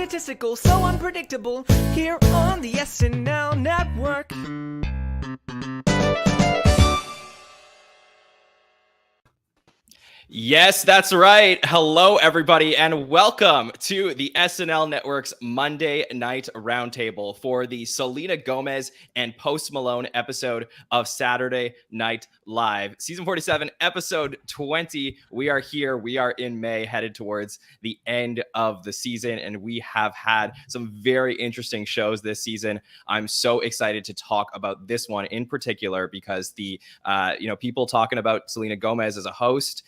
egotistical, so unpredictable, here on the SNL Network. Yes, that's right. Hello, everybody, and welcome to the SNL Network's Monday Night Roundtable for the Selena Gomez and Post Malone episode of Saturday Night Live. Season 47, episode 20. We are here. We are in May, headed towards the end of the season, and we have had some very interesting shows this season. I'm so excited to talk about this one in particular because the people talking about Selena Gomez as a host,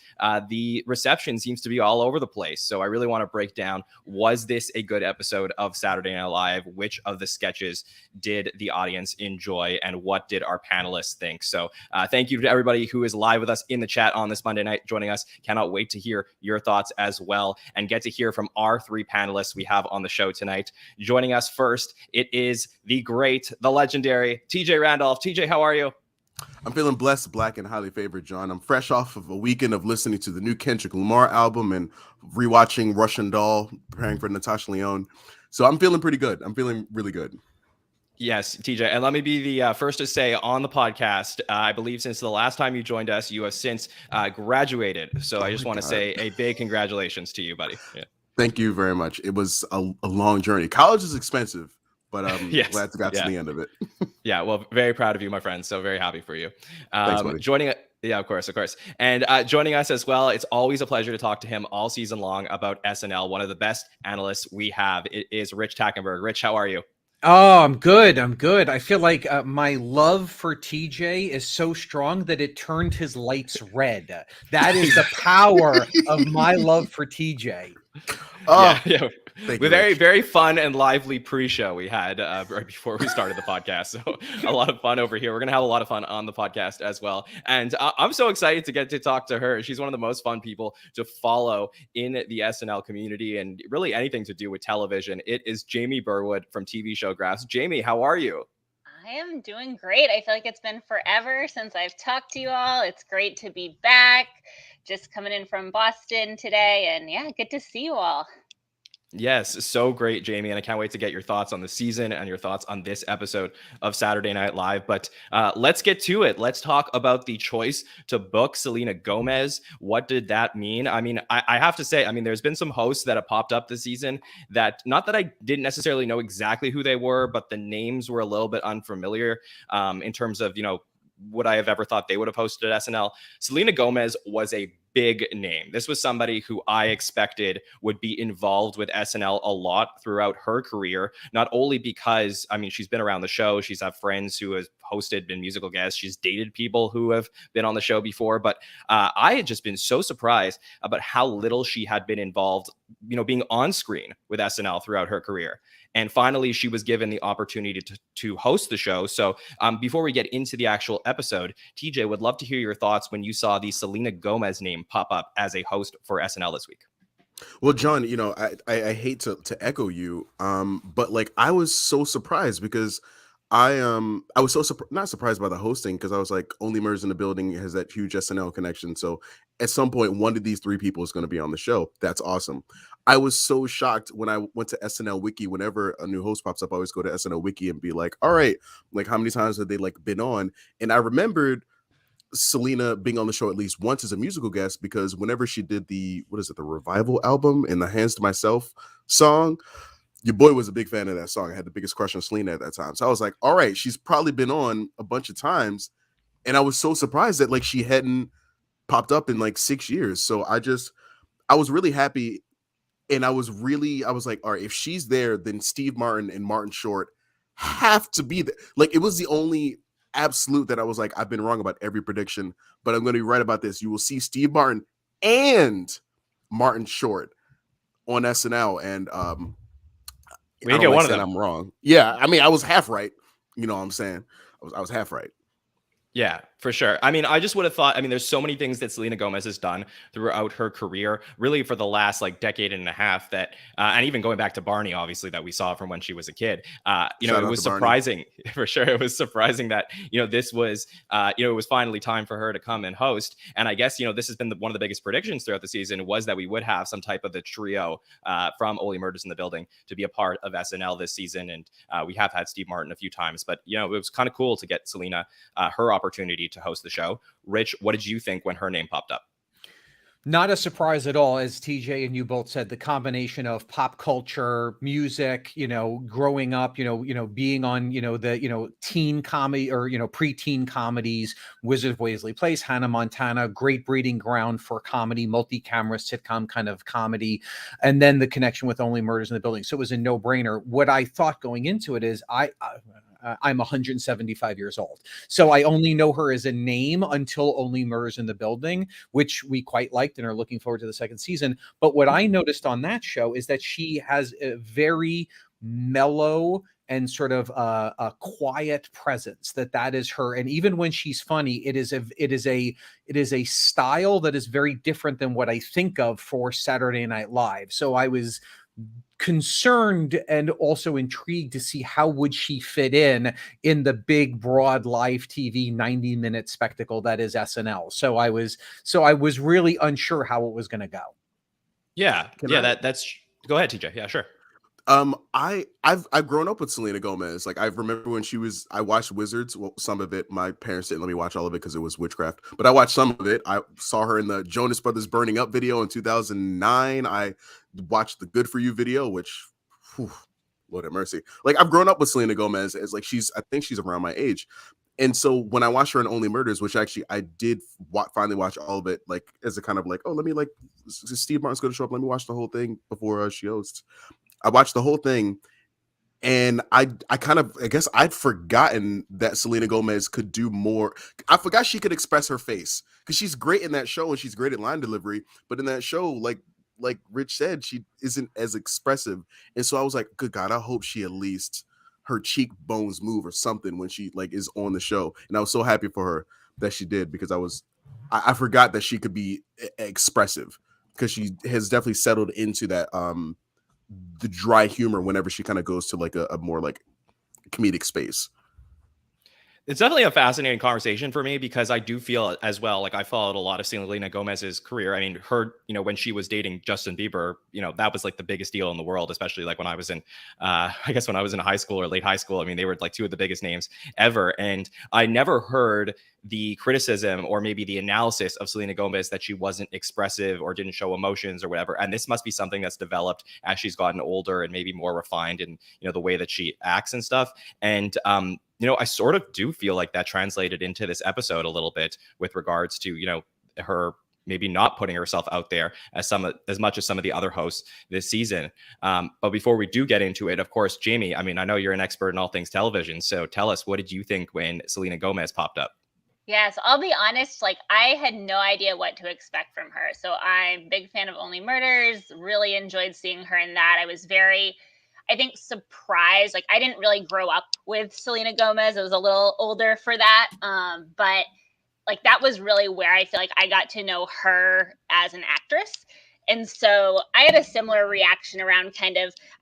the reception seems to be all over the place. So I really want to break down, was this a good episode of Saturday Night Live? Which of the sketches did the audience enjoy? And what did our panelists think? So thank you to everybody who is live with us in the chat on this Monday night joining us. Cannot wait to hear your thoughts as well and get to hear from our three panelists we have on the show tonight. Joining us first, it is the great, the legendary TJ Randolph. TJ, how are you? I'm feeling blessed, black, and highly favored, John. I'm fresh off of a weekend of listening to the new Kendrick Lamar album and rewatching Russian Doll, preparing for Natasha Lyonne. So I'm feeling pretty good. I'm feeling really good. Yes, TJ. And let me be the first to say on the podcast, I believe since the last time you joined us, you have since graduated. So I just want to say a big congratulations to you, buddy. Yeah. Thank you very much. It was a long journey. College is expensive, but I'm yes. glad to get to the end of it. Yeah, well, very proud of you, my friend. So very happy for you. Thanks, buddy. Yeah, of course. And joining us as well, it's always a pleasure to talk to him all season long about SNL. One of the best analysts we have. It is Rich Tackenberg. Rich, how are you? Oh, I'm good. I feel like my love for TJ is so strong that it turned his lights red. That is the power of my love for TJ. Oh, yeah. Very fun and lively pre-show we had right before we started the podcast. So a lot of fun over here. We're going to have a lot of fun on the podcast as well. And I'm so excited to get to talk to her. She's one of the most fun people to follow in the SNL community and really anything to do with television. It is Jamie Burwood from TV Show Graphs. Jamie, how are you? I am doing great. I feel like it's been forever since I've talked to you all. It's great to be back. Just coming in from Boston today. And yeah, good to see you all. Yes, so great, Jamie, and I can't wait to get your thoughts on the season and your thoughts on this episode of Saturday Night Live. But let's get to it. Let's talk about the choice to book Selena Gomez. What did that mean? I mean, I have to say, there's been some hosts that have popped up this season that, not that I didn't necessarily know exactly who they were, but the names were a little bit unfamiliar in terms of, would I have ever thought they would have hosted SNL? Selena Gomez was a big name. This was somebody who I expected would be involved with SNL a lot throughout her career, not only because, she's been around the show. She's had friends who have hosted, been musical guests. She's dated people who have been on the show before. But I had just been so surprised about how little she had been involved, being on screen with SNL throughout her career. And finally, she was given the opportunity to host the show. So before we get into the actual episode, TJ, would love to hear your thoughts when you saw the Selena Gomez name pop up as a host for SNL this week. Well, John, I hate to echo you, but I was so surprised because I was so not surprised by the hosting because I was like, Only Murders in the Building has that huge SNL connection. So at some point, one of these three people is going to be on the show. That's awesome. I was so shocked when I went to SNL Wiki. Whenever a new host pops up, I always go to SNL Wiki and be like, all right, how many times have they been on? And I remembered Selena being on the show at least once as a musical guest because whenever she did the Revival album and the Hands to Myself song, your boy was a big fan of that song. I had the biggest crush on Selena at that time. So I was like, all right, she's probably been on a bunch of times. And I was so surprised that she hadn't popped up in 6 years. So I was really happy. And I was like, all right, if she's there, then Steve Martin and Martin Short have to be there. It was the only absolute that I was like, I've been wrong about every prediction, but I'm going to be right about this. You will see Steve Martin and Martin Short on SNL. And we get one of them. I'm wrong. Yeah. I was half right. You know what I'm saying? I was half right. Yeah. For sure. I mean, I just would have thought, I mean, there's so many things that Selena Gomez has done throughout her career, really for the last like decade and a half that, and even going back to Barney, obviously, that we saw from when she was a kid, Shout it out was to Barney. surprising for sure. It was surprising that, this was, it was finally time for her to come and host. And I guess, this has been one of the biggest predictions throughout the season was that we would have some type of the trio from Only Murders in the Building to be a part of SNL this season. And we have had Steve Martin a few times, but, it was kind of cool to get Selena her opportunity to host the show. Rich, what did you think when her name popped up? Not a surprise at all, as TJ and you both said, the combination of pop culture, music, growing up, being on, the, teen comedy or, preteen comedies, Wizard of Waverly Place, Hannah Montana, great breeding ground for comedy, multi-camera sitcom kind of comedy. And then the connection with Only Murders in the Building. So it was a no-brainer. What I thought going into it is I'm 175 years old. So I only know her as a name until Only Murders in the Building, which we quite liked and are looking forward to the second season. But what I noticed on that show is that she has a very mellow and sort of a quiet presence, that is her. And even when she's funny, it is a style that is very different than what I think of for Saturday Night Live. So I was concerned and also intrigued to see how would she fit in the big broad live TV 90-minute spectacle that is SNL. So I was really unsure how it was going to go. Yeah. That's go ahead, TJ. Yeah, sure. I've grown up with Selena Gomez. Like I remember when I watched Wizards. Well, some of it. My parents didn't let me watch all of it because it was witchcraft. But I watched some of it. I saw her in the Jonas Brothers Burning Up video in 2009. I watched the Good For You video, which, Lord have mercy. Like I've grown up with Selena Gomez as like I think she's around my age. And so when I watched her in Only Murders, which actually I did finally watch all of it, like as a kind of like, oh, let me like Steve Martin's going to show up. Let me watch the whole thing before she hosts. I watched the whole thing, and I guess I'd forgotten that Selena Gomez could do more. I forgot she could express her face because she's great in that show and she's great at line delivery. But in that show, like Rich said, she isn't as expressive. And so I was like, good God, I hope she at least her cheekbones move or something when she like is on the show. And I was so happy for her that she did because I forgot that she could be expressive because she has definitely settled into that the dry humor whenever she kind of goes to like a more like comedic space. It's definitely a fascinating conversation for me because I do feel as well, like I followed a lot of Selena Gomez's career. I mean, her, when she was dating Justin Bieber, that was like the biggest deal in the world, especially like when I was in, I guess when I was in high school or late high school. I mean, they were like two of the biggest names ever. And I never heard the criticism or maybe the analysis of Selena Gomez that she wasn't expressive or didn't show emotions or whatever. And this must be something that's developed as she's gotten older and maybe more refined in, the way that she acts and stuff. And, I sort of do feel like that translated into this episode a little bit with regards to, her maybe not putting herself out there as much as some of the other hosts this season. But before we do get into it, of course, Jamie, I mean, I know you're an expert in all things television. So tell us, what did you think when Selena Gomez popped up? Yeah, so I'll be honest, like I had no idea what to expect from her. So I'm a big fan of Only Murders, really enjoyed seeing her in that. I was very, I think, surprised. Like I didn't really grow up with Selena Gomez. I was a little older for that. But like that was really where I feel like I got to know her as an actress. And so I had a similar reaction around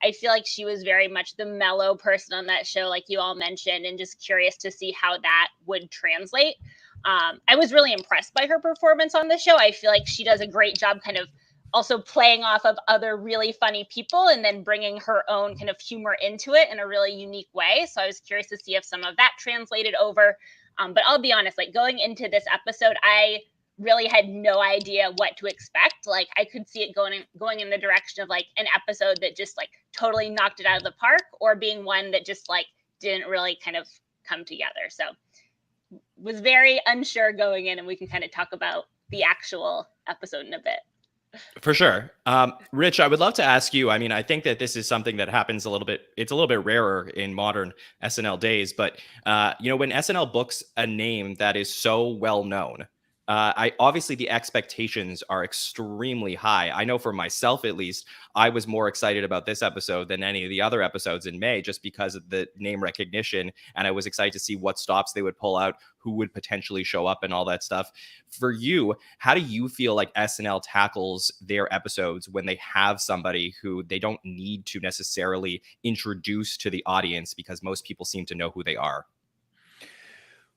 I feel like she was very much the mellow person on that show, like you all mentioned, and just curious to see how that would translate. I was really impressed by her performance on the show. I feel like she does a great job kind of also playing off of other really funny people and then bringing her own kind of humor into it in a really unique way. So I was curious to see if some of that translated over. But I'll be honest, like going into this episode, I really had no idea what to expect. Like I could see it going in the direction of like an episode that just like totally knocked it out of the park, or being one that just like didn't really kind of come together. So was very unsure going in, and we can kind of talk about the actual episode in a bit. For sure. Rich, I would love to ask you, I mean, I think that this is something that happens it's a little bit rarer in modern SNL days, but when SNL books a name that is so well known, I obviously the expectations are extremely high. I know for myself, at least, I was more excited about this episode than any of the other episodes in May, just because of the name recognition. And I was excited to see what stops they would pull out, who would potentially show up and all that stuff. For you, how do you feel like SNL tackles their episodes when they have somebody who they don't need to necessarily introduce to the audience because most people seem to know who they are?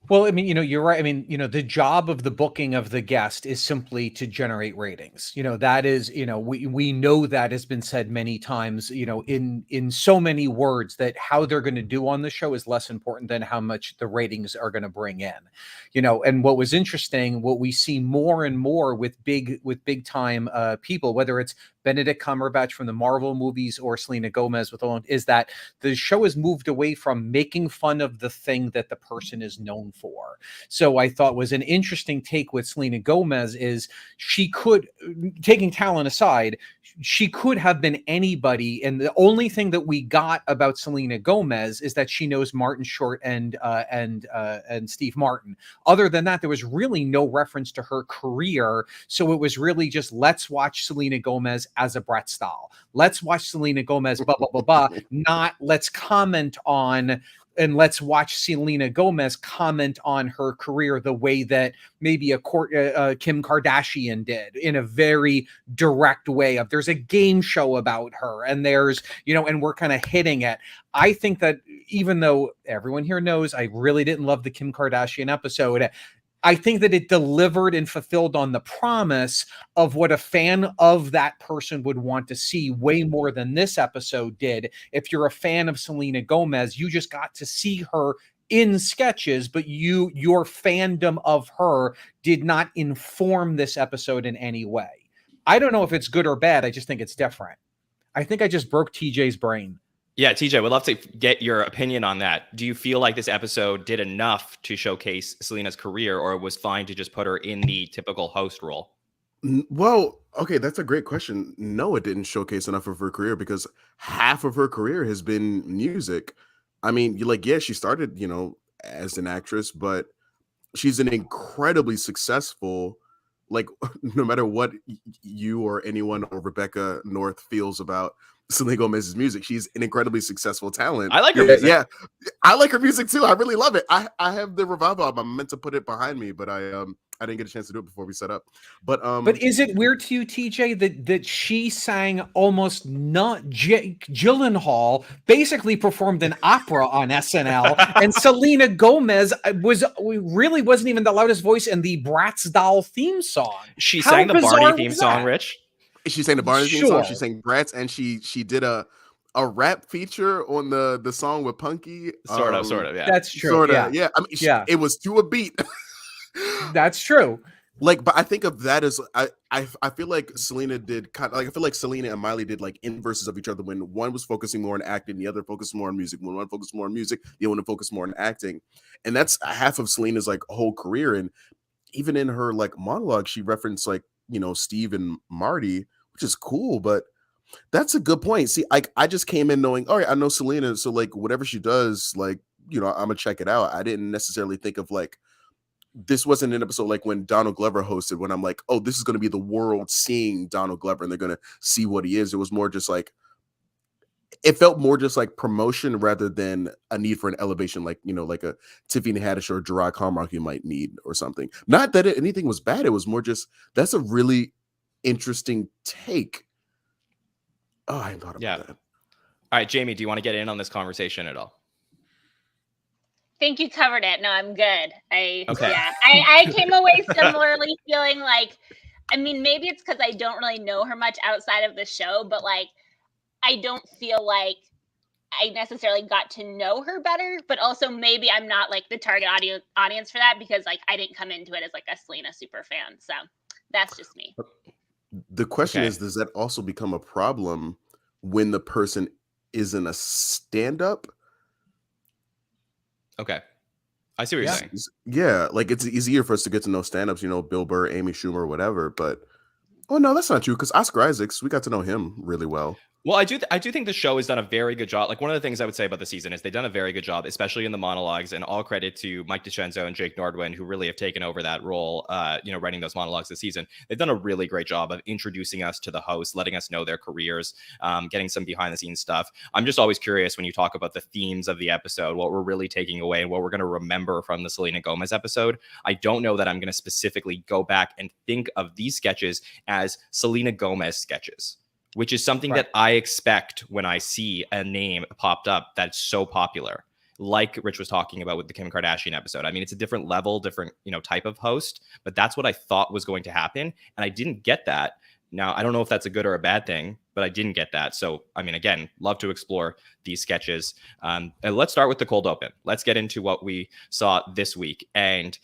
Well, I mean, you're right. I mean, the job of the booking of the guest is simply to generate ratings. That is, we know that has been said many times, in so many words, that how they're going to do on the show is less important than how much the ratings are going to bring in. And what was interesting, what we see more and more with big time people, whether it's Benedict Cumberbatch from the Marvel movies or Selena Gomez with Alone, is that the show has moved away from making fun of the thing that the person is known for. So I thought was an interesting take with Selena Gomez is she could, taking talent aside, she could have been anybody. And the only thing that we got about Selena Gomez is that she knows Martin Short and Steve Martin. Other than that, there was really no reference to her career. So it was really just, let's watch Selena Gomez as a Brett Stahl. Let's watch Selena Gomez, blah, blah, blah, blah. Not let's comment on and let's watch Selena Gomez comment on her career the way that maybe a Kim Kardashian did, in a very direct way of there's a game show about her and there's, and we're kind of hitting it. I think that even though everyone here knows I really didn't love the Kim Kardashian episode, I think that it delivered and fulfilled on the promise of what a fan of that person would want to see way more than this episode did. If you're a fan of Selena Gomez, you just got to see her in sketches, but your fandom of her did not inform this episode in any way. I don't know if it's good or bad. I just think it's different. I think I just broke TJ's brain. Yeah, TJ, would love to get your opinion on that. Do you feel like this episode did enough to showcase Selena's career, or it was fine to just put her in the typical host role? Well, okay, that's a great question. No, it didn't showcase enough of her career because half of her career has been music. I mean, she started, as an actress, but she's an incredibly successful, no matter what you or anyone or Rebecca North feels about Selena Gomez's music, she's an incredibly successful talent. I like her music. Yeah, I like her music too. I really love it. I have the Revival album. I meant to put it behind me, but I didn't get a chance to do it before we set up. But is it weird to you, TJ, that she sang almost not Jake Gyllenhaal basically performed an opera on SNL, and Selena Gomez really wasn't even the loudest voice in the Bratz Doll theme song? She sang the Barney theme song, Rich. She sang the Barney theme song. She sang Bratz, and she did a rap feature on the song with Punky. Sort of, yeah. That's true. Yeah. I mean, it was to a beat. That's true. But I think of that as I feel like Selena did kind of I feel like Selena and Miley did inverses of each other, when one was focusing more on acting, the other focused more on music. When one focused more on music, the other one focused more on acting. And that's half of Selena's whole career. And even in her monologue, she referenced Steve and Marty, which is cool, but that's a good point. See, I just came in knowing, all right, I know Selena, so whatever she does, I'm gonna check it out. I didn't necessarily think of this wasn't an episode when Donald Glover hosted, when I'm oh, this is gonna be the world seeing Donald Glover and they're gonna see what he is. It was more just it felt more just promotion rather than a need for an elevation, like a Tiffany Haddish or Gerard Carmichael you might need or something. Not that anything was bad. It was more just, that's a really interesting take. Oh, I hadn't thought about that. All right, Jamie, do you want to get in on this conversation at all? I think you covered it. No, I'm good. I came away similarly feeling I mean, maybe it's because I don't really know her much outside of the show, but I don't feel like I necessarily got to know her better, but also maybe I'm not the target audience for that, because I didn't come into it as a Selena super fan. So that's just me. The question is, does that also become a problem when the person isn't a stand-up? Okay. I see what you're saying. Yeah, it's easier for us to get to know stand-ups, Bill Burr, Amy Schumer, whatever, but no, that's not true, because Oscar Isaacs, we got to know him really well. Well, I do think the show has done a very good job. Like, one of the things I would say about the season is they've done a very good job, especially in the monologues, and all credit to Mike DiCenzo and Jake Nordwin, who really have taken over that role, writing those monologues this season. They've done a really great job of introducing us to the hosts, letting us know their careers, getting some behind the scenes stuff. I'm just always curious when you talk about the themes of the episode, what we're really taking away and what we're going to remember from the Selena Gomez episode. I don't know that I'm going to specifically go back and think of these sketches as Selena Gomez sketches, which is something that I expect when I see a name popped up that's so popular, like Rich was talking about with the Kim Kardashian episode. I mean, it's a different level, different, type of host, but that's what I thought was going to happen. And I didn't get that. Now, I don't know if that's a good or a bad thing, but I didn't get that. So, I mean, again, love to explore these sketches. And let's start with the cold open. Let's get into what we saw this week. And,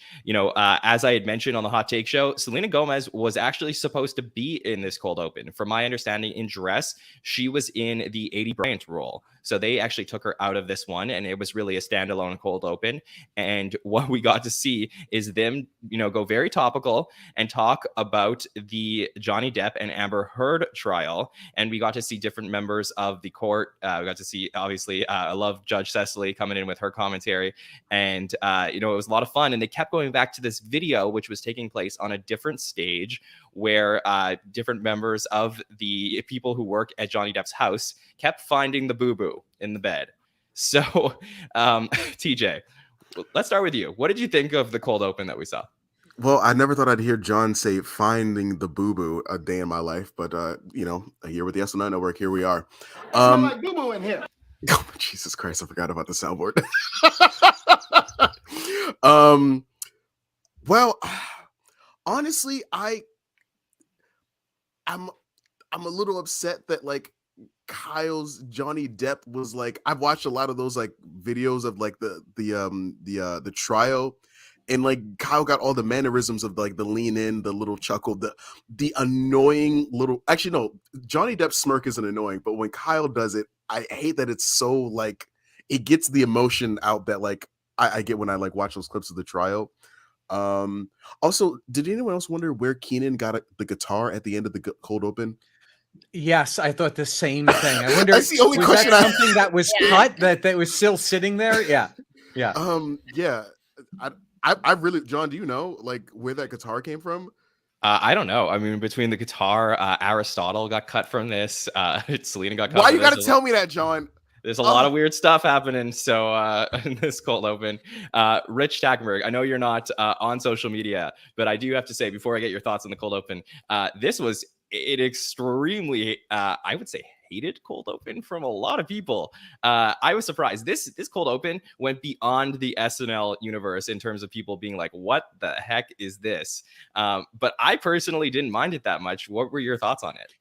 as I had mentioned on the Hot Take Show, Selena Gomez was actually supposed to be in this cold open. From my understanding, in dress, she was in the 80 Bryant role. So they actually took her out of this one, and it was really a standalone cold open. And what we got to see is them, go very topical and talk about the Johnny Depp and Amber Heard trial. And we got to see different members of the court. We got to see, obviously, I love Judge Cecily coming in with her commentary. And, it was a lot of fun. And they kept going back to this video, which was taking place on a different stage where different members of the people who work at Johnny Depp's house kept finding the boo-boo in the bed. So, TJ, let's start with you. What did you think of the cold open that we saw? Well, I never thought I'd hear John say finding the boo-boo a day in my life, but here with the SNL Network, here we are. Like boo-boo in here. Oh, Jesus Christ, I forgot about the soundboard. Well, honestly, I'm a little upset that like Kyle's Johnny Depp was like, I've watched a lot of those like videos of like the trial, and like Kyle got all the mannerisms of like the lean in, the little chuckle, the annoying little, actually no, Johnny Depp's smirk isn't annoying, but when Kyle does it, I hate that it's so like, it gets the emotion out that like I get when I like watch those clips of the trial. Also, did anyone else wonder where Keenan got the guitar at the end of the cold open? Yes, I thought the same thing. I wonder, that's the only was question that something that was cut that was still sitting there? Yeah. Yeah. I really, John, do you know like where that guitar came from? I don't know. I mean, between the guitar, Aristotle got cut from this. Selena got cut. Why you got to tell me that, John? There's a lot of weird stuff happening. So in this cold open, Rich Tackenberg, I know you're not on social media, but I do have to say, before I get your thoughts on the cold open, this was an extremely, I would say, hated cold open from a lot of people. I was surprised. This cold open went beyond the SNL universe in terms of people being like, what the heck is this? But I personally didn't mind it that much. What were your thoughts on it?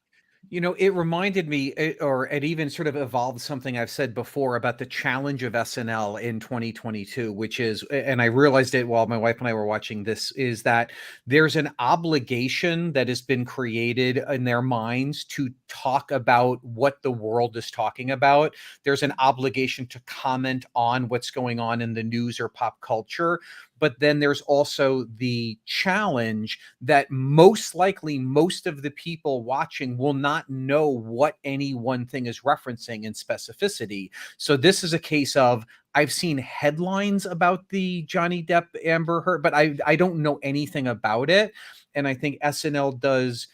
It reminded me, or it even sort of evolved something I've said before about the challenge of SNL in 2022, which is, and I realized it while my wife and I were watching this, is that there's an obligation that has been created in their minds to talk about what the world is talking about. There's an obligation to comment on what's going on in the news or pop culture. But then there's also the challenge that most likely most of the people watching will not know what any one thing is referencing in specificity. So this is a case of, I've seen headlines about the Johnny Depp Amber Heard, but I don't know anything about it. And I think SNL does.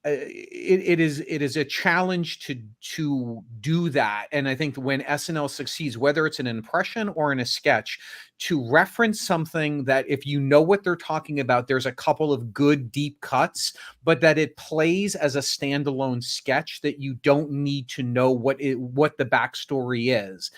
It is a challenge to do that. And I think when SNL succeeds, whether it's an impression or in a sketch, to reference something that if you know what they're talking about, there's a couple of good deep cuts, but that it plays as a standalone sketch that you don't need to know what the backstory is.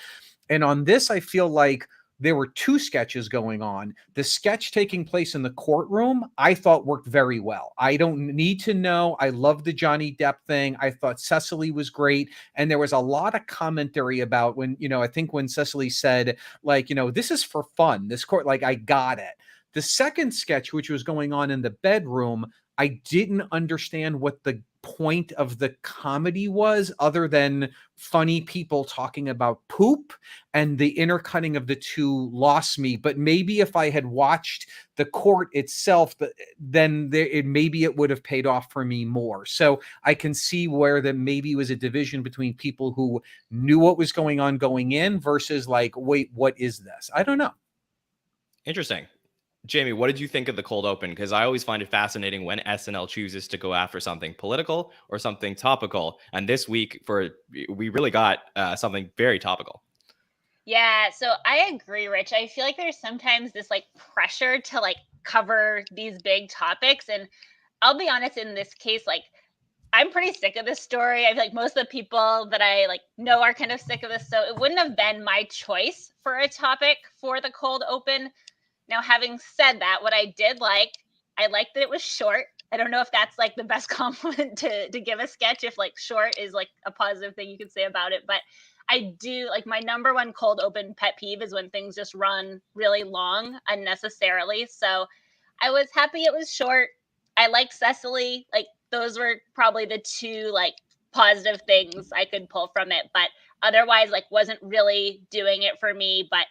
And on this, I feel like there were two sketches going on. The sketch taking place in the courtroom, I thought worked very well. I don't need to know. I love the Johnny Depp thing. I thought Cecily was great. And there was a lot of commentary about when, I think when Cecily said, like, this is for fun. This court, like, I got it. The second sketch, which was going on in the bedroom, I didn't understand what the point of the comedy was, other than funny people talking about poop, and the intercutting of the two lost me. But maybe if I had watched the court itself, then maybe it would have paid off for me more. So I can see where there maybe was a division between people who knew what was going on going in versus like, wait, what is this? I don't know. Interesting. Jamie, what did you think of the cold open? Because I always find it fascinating when SNL chooses to go after something political or something topical. And this week, we really got something very topical. Yeah, so I agree, Rich. I feel like there's sometimes this like pressure to like cover these big topics. And I'll be honest, in this case, like I'm pretty sick of this story. I feel like most of the people that I like know are kind of sick of this. So it wouldn't have been my choice for a topic for the cold open. Now, having said that, what I did like, I liked that it was short. I don't know if that's like the best compliment to give a sketch, if like short is like a positive thing you could say about it. But I do like, my number one cold open pet peeve is when things just run really long unnecessarily. So I was happy it was short. I like Cecily. Like those were probably the two like positive things I could pull from it. But otherwise, like wasn't really doing it for me. But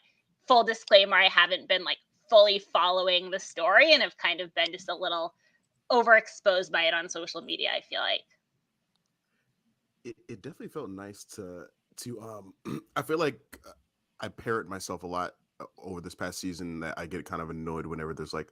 full disclaimer, I haven't been like fully following the story and have kind of been just a little overexposed by it on social media, I feel like. It definitely felt nice to I feel like I parrot myself a lot over this past season, that I get kind of annoyed whenever there's like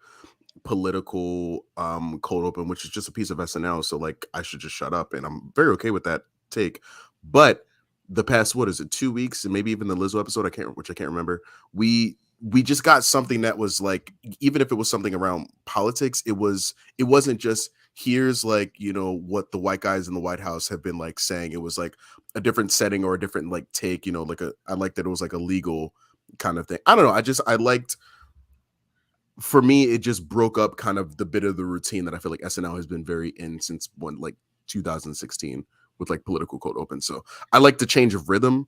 political cold open, which is just a piece of SNL, so like I should just shut up, and I'm very okay with that take. But the past, what is it, 2 weeks, and maybe even the Lizzo episode, I can't remember, we just got something that was like, even if it was something around politics, it wasn't just here's like, you know, what the white guys in the White House have been like saying. It was like a different setting or a different like take, you know, like I like that it was like a legal kind of thing. I don't know. I liked, for me, it just broke up kind of the bit of the routine that I feel like SNL has been very in since like 2016 with like political cold open. So I like the change of rhythm.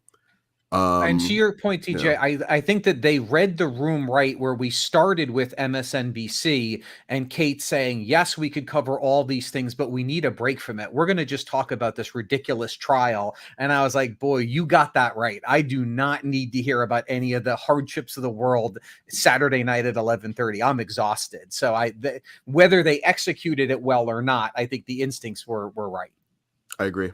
And to your point, TJ, yeah. I think that they read the room right, where we started with MSNBC and Kate saying, yes, we could cover all these things, but we need a break from it. We're going to just talk about this ridiculous trial. And I was like, boy, you got that right. I do not need to hear about any of the hardships of the world Saturday night at 11:30. I'm exhausted. So whether they executed it well or not, I think the instincts were right. I agree.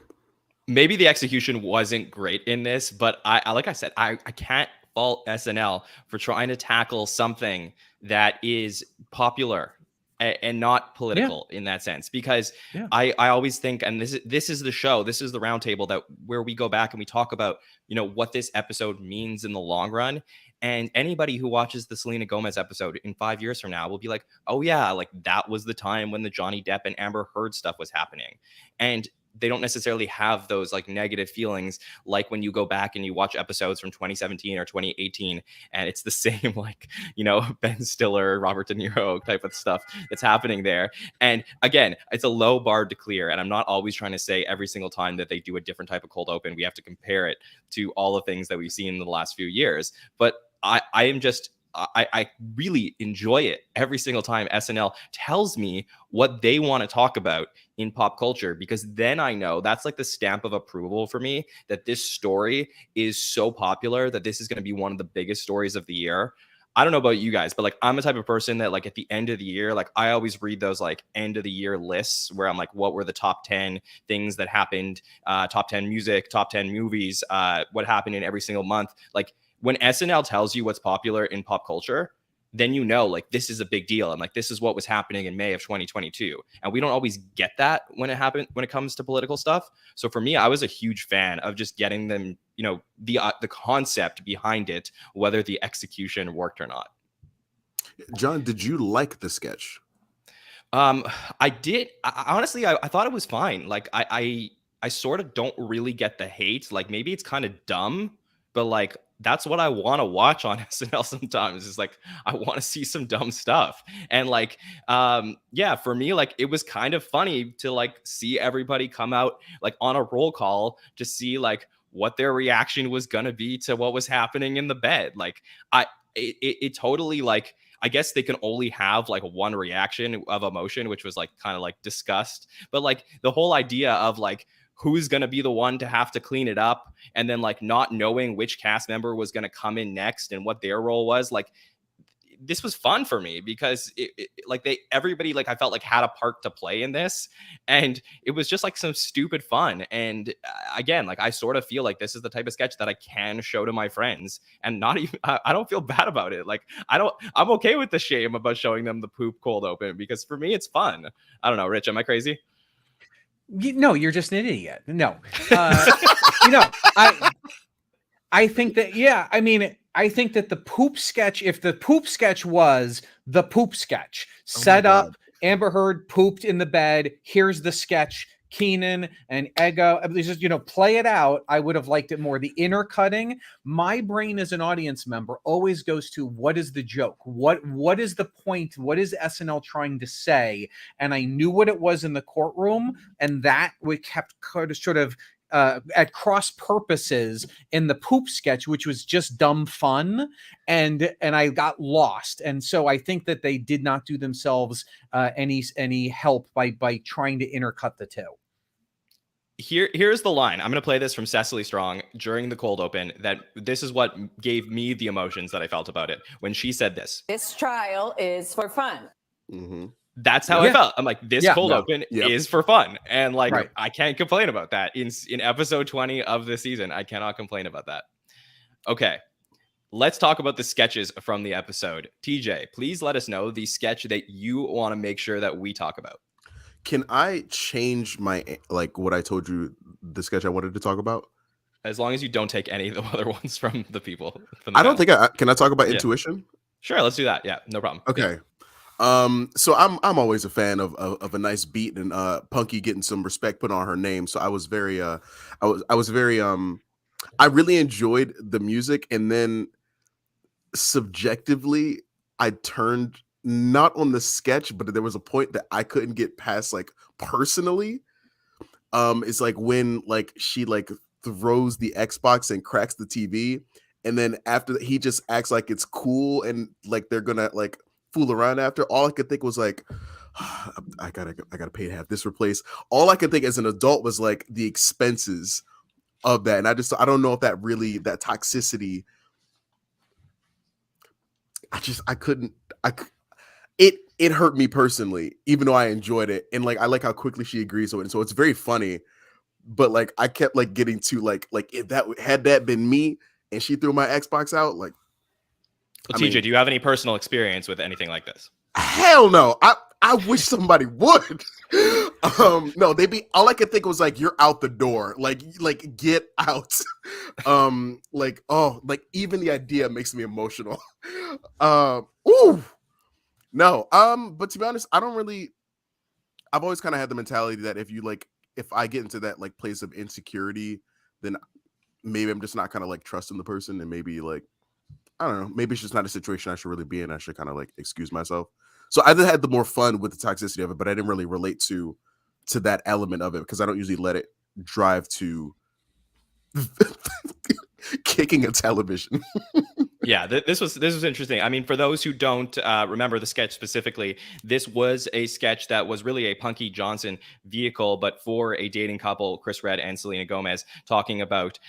Maybe the execution wasn't great in this, but I like I said, I can't fault SNL for trying to tackle something that is popular and not political in that sense, because I always think, and this is the show, this is the Roundtable, that where we go back and we talk about, you know, what this episode means in the long run. And anybody who watches the Selena Gomez episode in 5 years from now will be like, oh yeah, like that was the time when the Johnny Depp and Amber Heard stuff was happening. And they don't necessarily have those like negative feelings like when you go back and you watch episodes from 2017 or 2018 and it's the same, like, you know, Ben Stiller, Robert De Niro type of stuff that's happening there. And again, it's a low bar to clear, and I'm not always trying to say every single time that they do a different type of cold open we have to compare it to all the things that we've seen in the last few years. But I really enjoy it every single time SNL tells me what they want to talk about in pop culture, because then I know that's like the stamp of approval for me that this story is so popular that this is going to be one of the biggest stories of the year. I don't know about you guys, but like I'm the type of person that like at the end of the year, like I always read those like end of the year lists where I'm like, what were the top 10 things that happened, top 10 music, top 10 movies, what happened in every single month. Like when SNL tells you what's popular in pop culture, then you know, like, this is a big deal. And like, this is what was happening in May of 2022. And we don't always get that when it comes to political stuff. So for me, I was a huge fan of just getting them, you know, the concept behind it, whether the execution worked or not. John, did you like the sketch? I did. Honestly, I thought it was fine. Like, I sort of don't really get the hate. Like, maybe it's kind of dumb, but like, that's what I want to watch on SNL sometimes. Is like, I want to see some dumb stuff. And like, yeah, for me, like, it was kind of funny to like see everybody come out like on a roll call to see like what their reaction was going to be to what was happening in the bed. Like, it totally, like, I guess they can only have like one reaction of emotion, which was like kind of like disgust. But like the whole idea of like who's going to be the one to have to clean it up, and then like not knowing which cast member was going to come in next and what their role was, like this was fun for me because everybody like I felt like had a part to play in this, and it was just like some stupid fun. And again, like I sort of feel like this is the type of sketch that I can show to my friends and not even I don't feel bad about it. Like I'm okay with the shame about showing them the poop cold open, because for me it's fun. I don't know, Rich, am I crazy? No, you're just an idiot. No, I think that, yeah, I mean, I think that the poop sketch, if the poop sketch was the poop sketch, set up, Amber Heard pooped in the bed, here's the sketch, Keenan and Ego, just, play it out, I would have liked it more. The intercutting, my brain as an audience member always goes to, what is the joke? What is the point? What is SNL trying to say? And I knew what it was in the courtroom, and that we kept sort of at cross purposes in the poop sketch, which was just dumb fun, and I got lost. And so I think that they did not do themselves any help by trying to intercut the two. Here's the line. I'm going to play this from Cecily Strong during the cold open. This is what gave me the emotions that I felt about it when she said this. This trial is for fun. Mm-hmm. That's how I felt. I'm like, this cold open is for fun. And like, I can't complain about that. In episode 20 of the season, I cannot complain about that. Okay, let's talk about the sketches from the episode. TJ, please let us know the sketch that you want to make sure that we talk about. Can I change my, like what I told you, the sketch I wanted to talk about? As long as you don't take any of the other ones from the people. I don't think can I talk about intuition? Sure, let's do that. Yeah, no problem. Okay. So I'm always a fan of a nice beat and Punky getting some respect put on her name. So I was very I really enjoyed the music, and then subjectively I turned not on the sketch, but there was a point that I couldn't get past, like personally. It's like when like she like throws the Xbox and cracks the TV, and then after he just acts like it's cool and like they're gonna like fool around after. All I could think was like, I gotta pay to have this replaced. All I could think as an adult was like the expenses of that, and I don't know if that toxicity. It hurt me personally, even though I enjoyed it, and like I like how quickly she agrees with it. So it's very funny, but like I kept like getting to like if that had that been me and she threw my Xbox out, like. Well, TJ, do you have any personal experience with anything like this? Hell no. I wish somebody would. No, all I could think was like, you're out the door. Like get out. Like even the idea makes me emotional. Ooh. No. But to be honest, I've always kind of had the mentality that if I get into that like place of insecurity, then maybe I'm just not kind of like trusting the person, and maybe like, I don't know, maybe it's just not a situation I should really be in. I should kind of like excuse myself. So I just had the more fun with the toxicity of it, but I didn't really relate to that element of it because I don't usually let it drive to kicking a television. Yeah, this was interesting. I mean, for those who don't remember the sketch specifically, this was a sketch that was really a Punky Johnson vehicle, but for a dating couple, Chris Redd and Selena Gomez, talking about,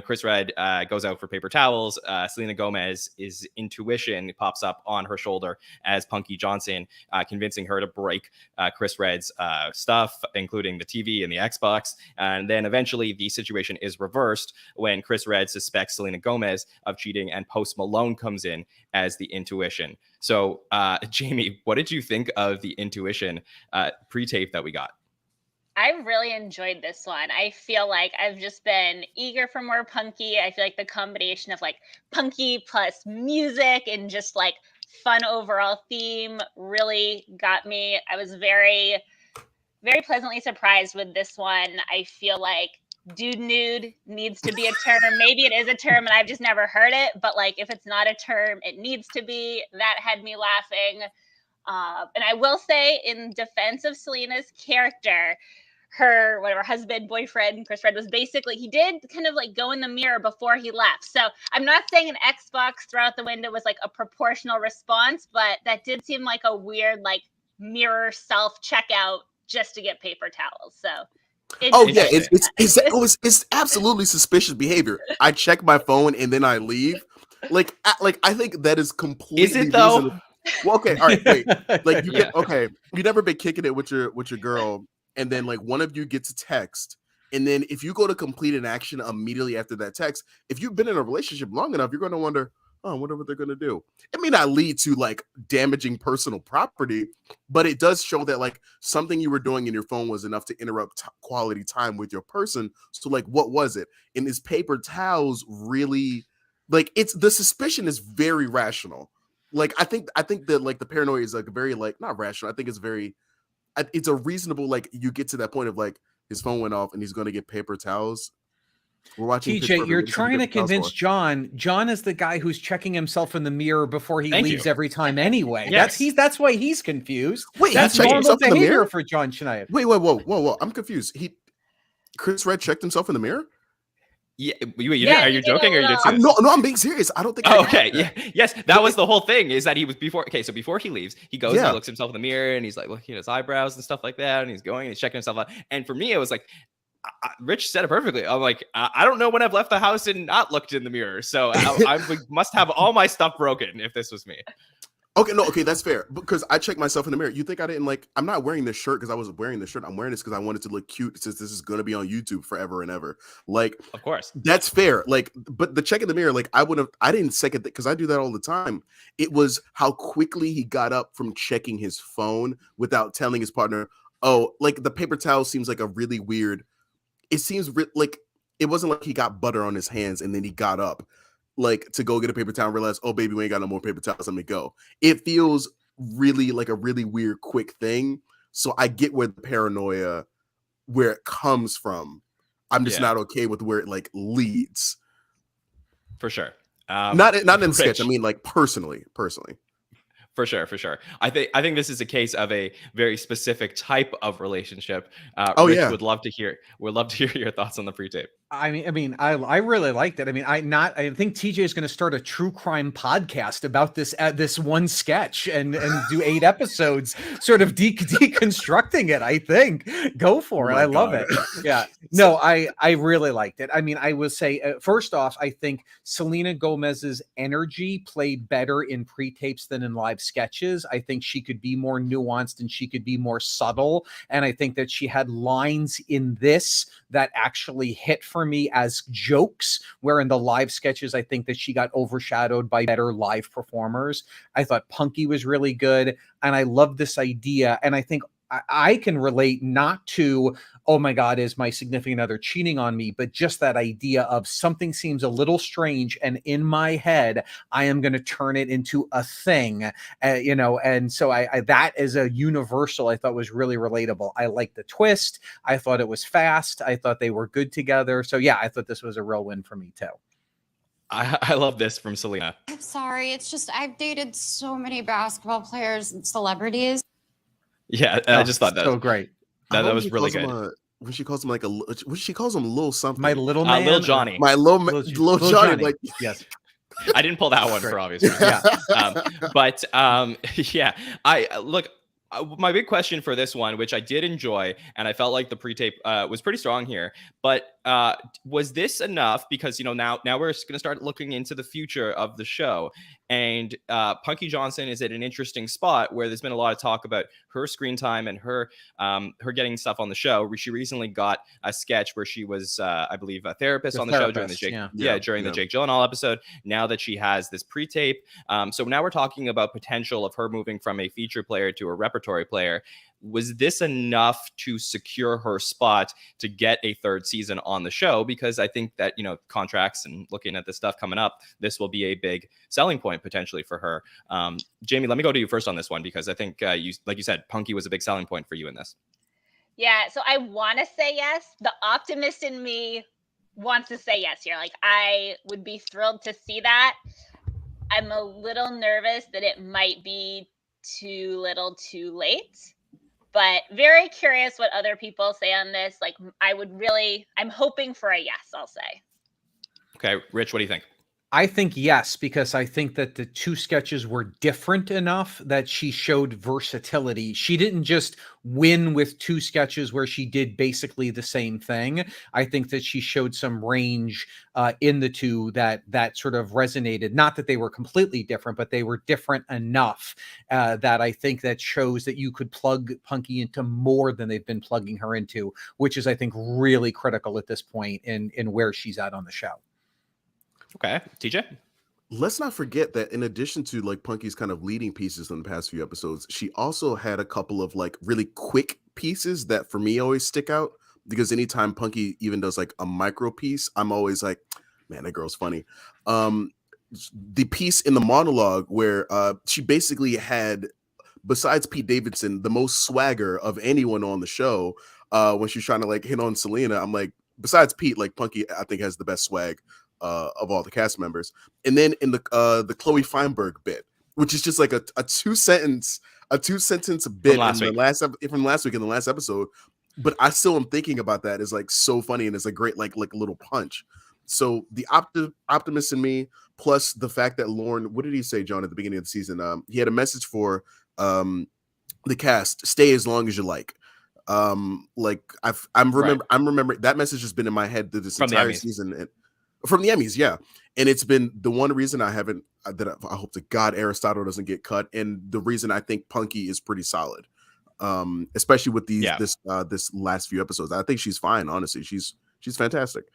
Chris Redd goes out for paper towels. Selena Gomez's intuition pops up on her shoulder as Punky Johnson, convincing her to break Chris Redd's stuff, including the TV and the Xbox. And then eventually the situation is reversed when Chris Redd suspects Selena Gomez of cheating, and Post Malone comes in as the intuition. So, Jamie, what did you think of the intuition pre-tape that we got? I really enjoyed this one. I feel like I've just been eager for more Punky. I feel like the combination of like Punky plus music and just like fun overall theme really got me. I was very, very pleasantly surprised with this one. I feel like dude nude needs to be a term. Maybe it is a term and I've just never heard it, but like if it's not a term, it needs to be. That had me laughing. And I will say, in defense of Selena's character, her whatever husband, boyfriend, Chris Red was basically, he did kind of like go in the mirror before he left. So I'm not saying an Xbox throw out the window was like a proportional response, but that did seem like a weird like mirror self checkout just to get paper towels. So oh yeah, it's absolutely suspicious behavior. I check my phone and then I leave. Like I think that is completely. Is it though? reasonable. Well, okay, all right, wait. Like you get okay. You never been kicking it with your girl, and then like one of you gets a text, and then if you go to complete an action immediately after that text, if you've been in a relationship long enough, you're going to wonder, oh, I wonder what they're going to do. It may not lead to like damaging personal property, but it does show that like something you were doing in your phone was enough to interrupt quality time with your person. So like, what was it? And is paper towels really like it's the suspicion is very rational. Like I think that like the paranoia is like very like not rational. I think it's a reasonable like you get to that point of like his phone went off and he's going to get paper towels. We're watching. TJ, you're trying to convince John. John is the guy who's checking himself in the mirror before he leaves every time anyway. Yes. That's why he's confused. Wait, that's normal behavior for Jon Schneider. Wait, whoa! I'm confused. Chris Red checked himself in the mirror. Yeah, are you joking or are you serious? No, I'm being serious. I don't think. Okay, yeah, yes, that was the whole thing. Is that he was before? Okay, so before he leaves, he goes and he looks himself in the mirror and he's like looking at his eyebrows and stuff like that, and he's going and he's checking himself out. And for me, it was like, Rich said it perfectly. I'm like, I don't know when I've left the house and not looked in the mirror, so I must have all my stuff broken if this was me. Okay, that's fair. Because I checked myself in the mirror. You think I didn't like? I'm not wearing this shirt because I was wearing this shirt. I'm wearing this because I wanted to look cute since this is going to be on YouTube forever and ever. Like, of course, that's fair. Like, but the check in the mirror, like, I didn't second that because I do that all the time. It was how quickly he got up from checking his phone without telling his partner. Oh, like the paper towel seems like a really weird. It seems like it wasn't like he got butter on his hands and then he got up like to go get a paper towel and realize, oh baby, we ain't got no more paper towels, let me go. It feels really like a really weird quick thing. So I get where the paranoia, where it comes from. I'm just not okay with where it like leads. For sure. Not in the sketch. I mean like personally. For sure. I think this is a case of a very specific type of relationship. Rich would love to hear your thoughts on the pre-tape. I really liked it. I think TJ is going to start a true crime podcast about this one sketch and do 8 episodes, sort of deconstructing it. I think go for it. I love it. Yeah. No, I really liked it. I mean, I will say first off, I think Selena Gomez's energy played better in pre-tapes than in live sketches. I think she could be more nuanced and she could be more subtle. And I think that she had lines in this that actually hit for me as jokes, where in the live sketches, I think that she got overshadowed by better live performers. I thought Punky was really good. And I love this idea. And I think I can relate not to, oh my God, is my significant other cheating on me, but just that idea of something seems a little strange. And in my head, I am going to turn it into a thing, and so I that is a universal I thought was really relatable. I liked the twist. I thought it was fast. I thought they were good together. So yeah, I thought this was a real win for me too. I love this from Selena. I'm sorry. It's just I've dated so many basketball players and celebrities. Yeah, I just thought that so great. That was really good. When she calls him like she calls him little something. My little man, little Johnny. My little Johnny. Like yes. I didn't pull that one for obvious reasons. Yeah. My big question for this one, which I did enjoy, and I felt like the pre-tape was pretty strong here, but was this enough? Because now we're going to start looking into the future of the show, and Punky Johnson is at an interesting spot where there's been a lot of talk about her screen time and her getting stuff on the show. She recently got a sketch where she was, I believe, a therapist on the show during the Jake Gyllenhaal episode. Now that she has this pre-tape, so now we're talking about potential of her moving from a feature player to a repertory player. Was this enough to secure her spot to get a 3rd season on the show? Because I think that, contracts and looking at this stuff coming up, this will be a big selling point potentially for her. Jamie, let me go to you first on this one, because I think like you said, Punky was a big selling point for you in this. Yeah. So I want to say yes. The optimist in me wants to say yes here. Like, I would be thrilled to see that. I'm a little nervous that it might be too little too late. But very curious what other people say on this. Like, I'm hoping for a yes, I'll say. Okay, Rich, what do you think? I think yes, because I think that the two sketches were different enough that she showed versatility. She didn't just win with two sketches where she did basically the same thing. I think that she showed some range in the two that sort of resonated. Not that they were completely different, but they were different enough that I think that shows that you could plug Punky into more than they've been plugging her into, which is, I think, really critical at this point in where she's at on the show. Okay, TJ? Let's not forget that in addition to like Punky's kind of leading pieces in the past few episodes, she also had a couple of like really quick pieces that for me always stick out, because anytime Punky even does like a micro piece, I'm always like, man, that girl's funny. The piece in the monologue where she basically had, besides Pete Davidson, the most swagger of anyone on the show when she's trying to like hit on Selena. I'm like, besides Pete, like Punky, I think has the best swag of all the cast members. And then in the Chloe Feinberg bit, which is just like a two sentence bit from last week in the last episode, but I still am thinking about that is like so funny, and it's a great like little punch. So the optimist in me, plus the fact that Lauren, what did he say, John, at the beginning of the season? He had a message for the cast: stay as long as you like. I'm remembering that message has been in my head through this entire season. And from the Emmys, yeah. And it's been the one reason I haven't, I hope to God Aristotle doesn't get cut, and the reason I think Punky is pretty solid, especially with this last few episodes. I think she's fine, honestly. She's fantastic.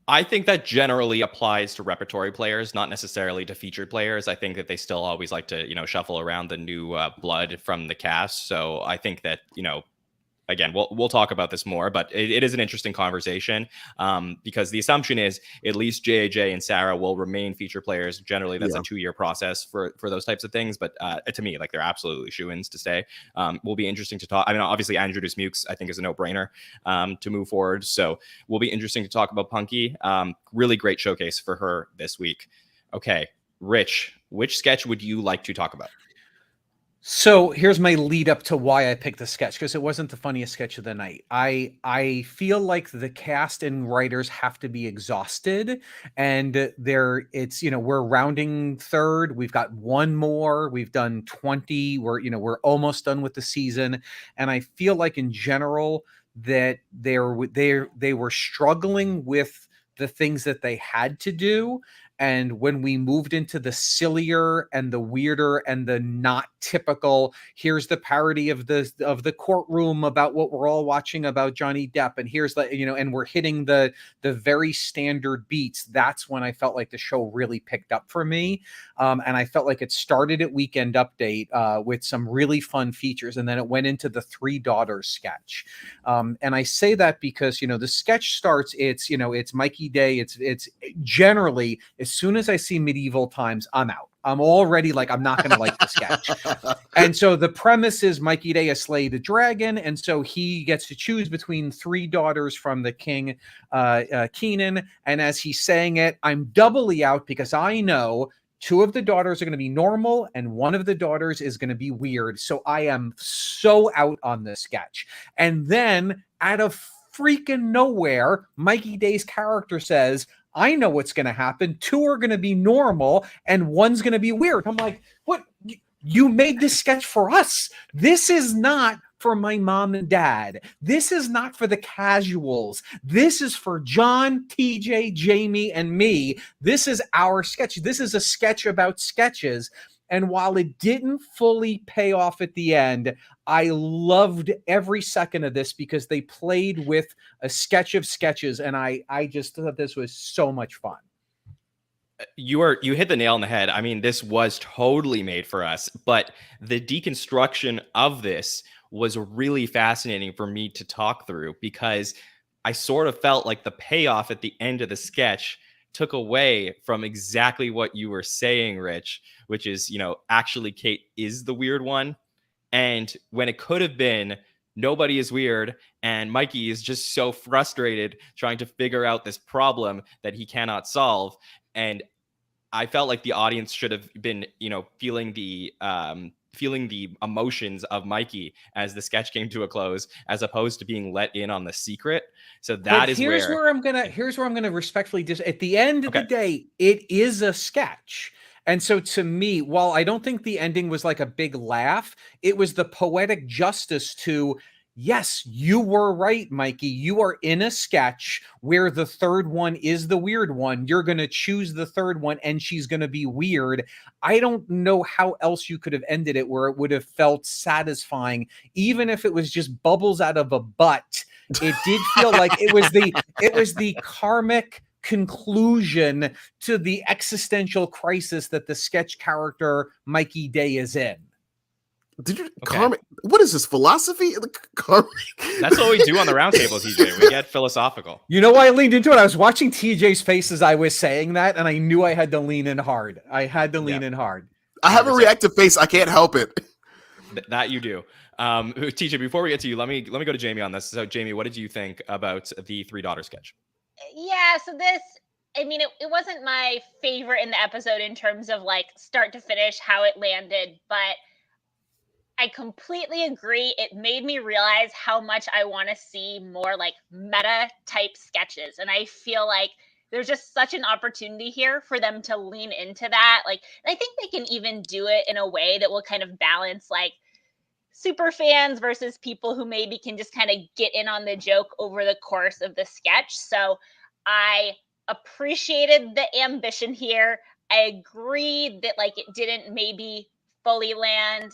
I think that generally applies to repertory players, not necessarily to featured players. I think that they still always like to, shuffle around the new blood from the cast. So I think that, again, we'll talk about this more, but it is an interesting conversation because the assumption is at least JJ and Sarah will remain feature players. Generally, that's a 2-year process for those types of things. But to me, like, they're absolutely shoo-ins to stay. Will be interesting to talk. I mean, obviously, Andrew Dismukes, I think, is a no-brainer to move forward. So will be interesting to talk about Punky. Really great showcase for her this week. Okay, Rich, which sketch would you like to talk about? So here's my lead up to why I picked the sketch, because it wasn't the funniest sketch of the night. I feel like the cast and writers have to be exhausted, and we're rounding third. We've got one more. We've done 20. We're almost done with the season, and I feel like in general that they were struggling with the things that they had to do. And when we moved into the sillier and the weirder and the not typical, here's the parody of the courtroom about what we're all watching about Johnny Depp, and here's and we're hitting the very standard beats. That's when I felt like the show really picked up for me, and I felt like it started at Weekend Update with some really fun features, and then it went into the Three Daughters sketch. And I say that because the sketch starts. It's Mikey Day. It's generally, as soon as I see medieval times, I'm out. I'm already like, I'm not going to like the sketch. And so the premise is Mikey Day has slayed a dragon. And so he gets to choose between 3 daughters from the king, Kenan. And as he's saying it, I'm doubly out because I know 2 of the daughters are going to be normal and 1 of the daughters is going to be weird. So I am so out on this sketch. And then out of freaking nowhere, Mikey Day's character says, I know what's going to happen. 2 are going to be normal and 1's going to be weird. I'm like, what? You made this sketch for us. This is not for my mom and dad. This is not for the casuals. This is for John, TJ, Jamie, and me. This is our sketch. This is a sketch about sketches. And while it didn't fully pay off at the end, I loved every second of this because they played with a sketch of sketches. And I just thought this was so much fun. You hit the nail on the head. I mean, this was totally made for us, but the deconstruction of this was really fascinating for me to talk through because I sort of felt like the payoff at the end of the sketch took away from exactly what you were saying, Rich, which is, actually Kate is the weird one. And when it could have been nobody is weird and Mikey is just so frustrated trying to figure out this problem that he cannot solve. And I felt like the audience should have been, feeling the feeling the emotions of Mikey as the sketch came to a close, as opposed to being let in on the secret. So here's where I'm gonna respectfully at the end of the day, it is a sketch. And so to me, while I don't think the ending was like a big laugh, it was the poetic justice to, yes, you were right, Mikey. You are in a sketch where the third one is the weird one. You're going to choose the third one and she's going to be weird. I don't know how else you could have ended it where it would have felt satisfying, even if it was just bubbles out of a butt. It did feel like it was the karmic conclusion to the existential crisis that the sketch character Mikey Day is in. Did you karmic? What is this philosophy? Karmic? That's what we do on the roundtable, TJ. We get philosophical. You know why I leaned into it? I was watching TJ's face as I was saying that, and I knew I had to lean in hard. I had to lean in hard. I have a reactive face. I can't help it. That you do. TJ, before we get to you, let me go to Jamie on this. So, Jamie, what did you think about the Three Daughters sketch? Yeah, so this, I mean, it wasn't my favorite in the episode in terms of like start to finish how it landed, but I completely agree. It made me realize how much I want to see more like meta type sketches. And I feel like there's just such an opportunity here for them to lean into that. Like, I think they can even do it in a way that will kind of balance like super fans versus people who maybe can just kind of get in on the joke over the course of the sketch. So I appreciated the ambition here. I agree that like it didn't maybe fully land.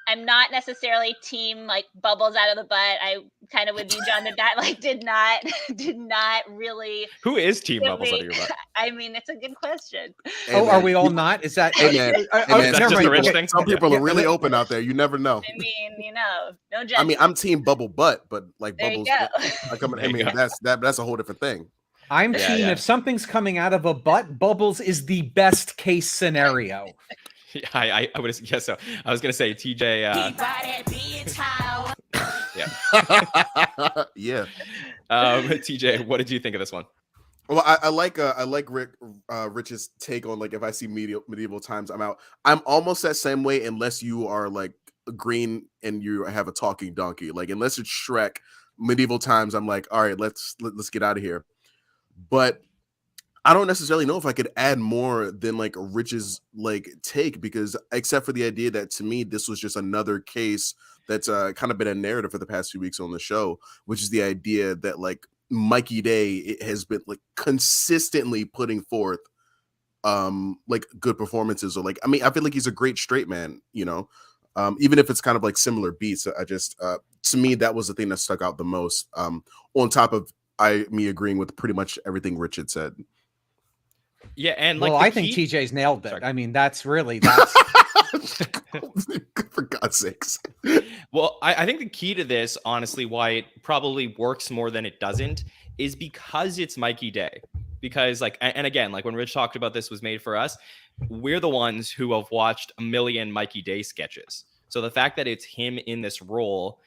I'm not necessarily team like bubbles out of the butt. I kind of with you, John, that like did not really. Who is team bubbles out of your butt? I mean, it's a good question. Oh, are we all not? Is that? Hey, man. That's just a rich thing. Some people are really open out there. You never know. I mean, no judgment. I mean, I'm team bubble butt, but like there bubbles. You I mean, that's a whole different thing. I'm team if something's coming out of a butt, bubbles is the best case scenario. I would guess so. I was gonna say TJ. Yeah. TJ, what did you think of this one? Well, I like Rich's take on like if I see medieval times, I'm out. I'm almost that same way unless you are like green and you have a talking donkey. Like unless it's Shrek, medieval times, I'm like, all right, let's get out of here. But I don't necessarily know if I could add more than like Rich's like take, because except for the idea that to me this was just another case that's kind of been a narrative for the past few weeks on the show, which is the idea that like Mikey Day has been like consistently putting forth like good performances, or like I mean I feel like he's a great straight man, you know, even if it's kind of like similar beats. I just to me that was the thing that stuck out the most, on top of me agreeing with pretty much everything Rich had said. Yeah, and like I think TJ's nailed it. Sorry. I mean, that's for God's sakes. Well, I think the key to this, honestly, why it probably works more than it doesn't, is because it's Mikey Day. Because like, and again, like when Rich talked about this was made for us, we're the ones who have watched a million Mikey Day sketches. So the fact that it's him in this role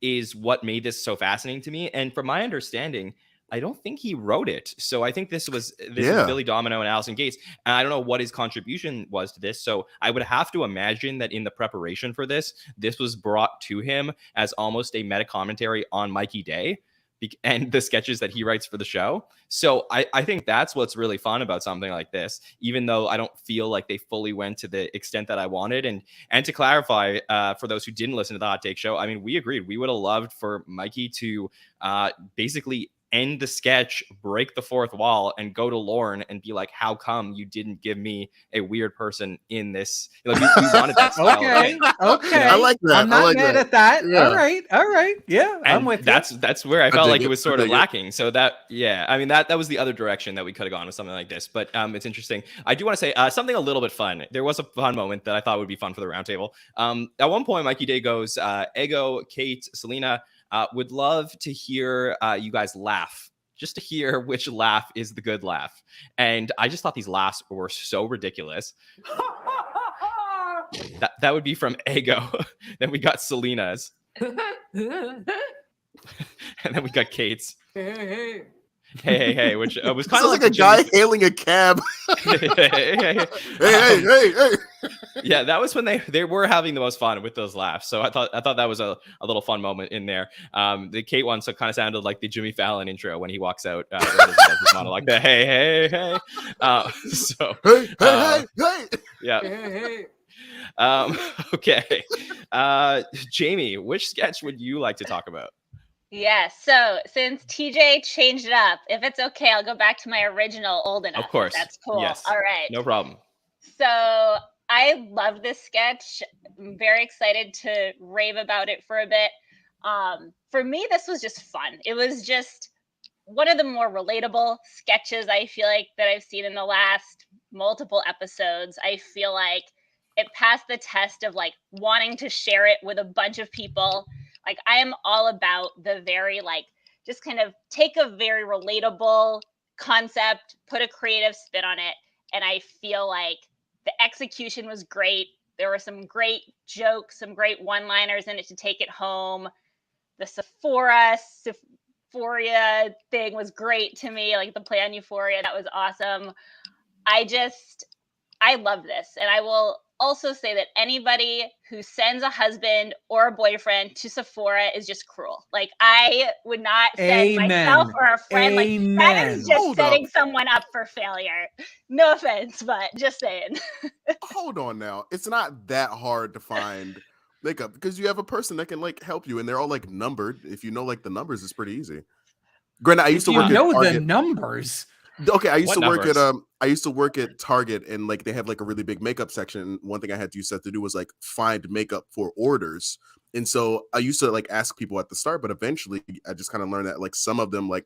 is what made this so fascinating to me. And from my understanding, I don't think he wrote it. So I think this was Billy Domino and Allison Gates. And I don't know what his contribution was to this. So I would have to imagine that in the preparation for this was brought to him as almost a meta commentary on Mikey Day and the sketches that he writes for the show. So I think that's what's really fun about something like this, even though I don't feel like they fully went to the extent that I wanted. And to clarify, for those who didn't listen to the Hot Take Show, I mean, we agreed. We would have loved for Mikey to basically end the sketch, break the fourth wall, and go to Lauren and be like, how come you didn't give me a weird person in this? Like, we wanted that style. Okay. I like that. I'm not mad at that. Yeah. All right. Yeah, and I'm with you. That's where I felt like it was sort of it. lacking. So that, yeah, I mean, that was the other direction that we could have gone with something like this. But it's interesting. I do want to say something a little bit fun. There was a fun moment that I thought would be fun for the roundtable. At one point, Mikey Day goes, Ego, Kate, Selena, would love to hear you guys laugh, just to hear which laugh is the good laugh. And I just thought these laughs were so ridiculous. that would be from Ego. Then we got Selena's. And then we got Kate's. hey, which was kind Sounds of like a guy hailing a cab. hey. Hey. Yeah, that was when they were having the most fun with those laughs. So I thought that was a little fun moment in there. The Kate one so kind of sounded like the Jimmy Fallon intro when he walks out right as he does his monologue. The hey. So Hey. Yeah. Hey. Okay. Jamie, which sketch would you like to talk about? Yeah, so since TJ changed it up, if it's okay, I'll go back to my original old enough. Of course. That's cool. Yes. All right. No problem. So I love this sketch. I'm very excited to rave about it for a bit. For me, this was just fun. It was just one of the more relatable sketches I feel like that I've seen in the last multiple episodes. I feel like it passed the test of like wanting to share it with a bunch of people. Like I am all about the very like just kind of take a very relatable concept, put a creative spin on it, and I feel like the execution was great. There were some great jokes, some great one-liners in it to take it home. The Sephoria thing was great to me, like the play on Euphoria, that was awesome. I love this, and I will also say that anybody who sends a husband or a boyfriend to Sephora is just cruel. Like I would not send myself or a friend. Like that is just setting someone up for failure. No offense, but just saying. Hold on now. It's not that hard to find makeup because you have a person that can like help you, and they're all like numbered. If you know like the numbers, it's pretty easy. Granted, I used to work at Target. The numbers. Okay, I used to work at Target, and like they have like a really big makeup section. And one thing I had to use that to do was like find makeup for orders. And so I used to like ask people at the start, but eventually I just kind of learned that like some of them like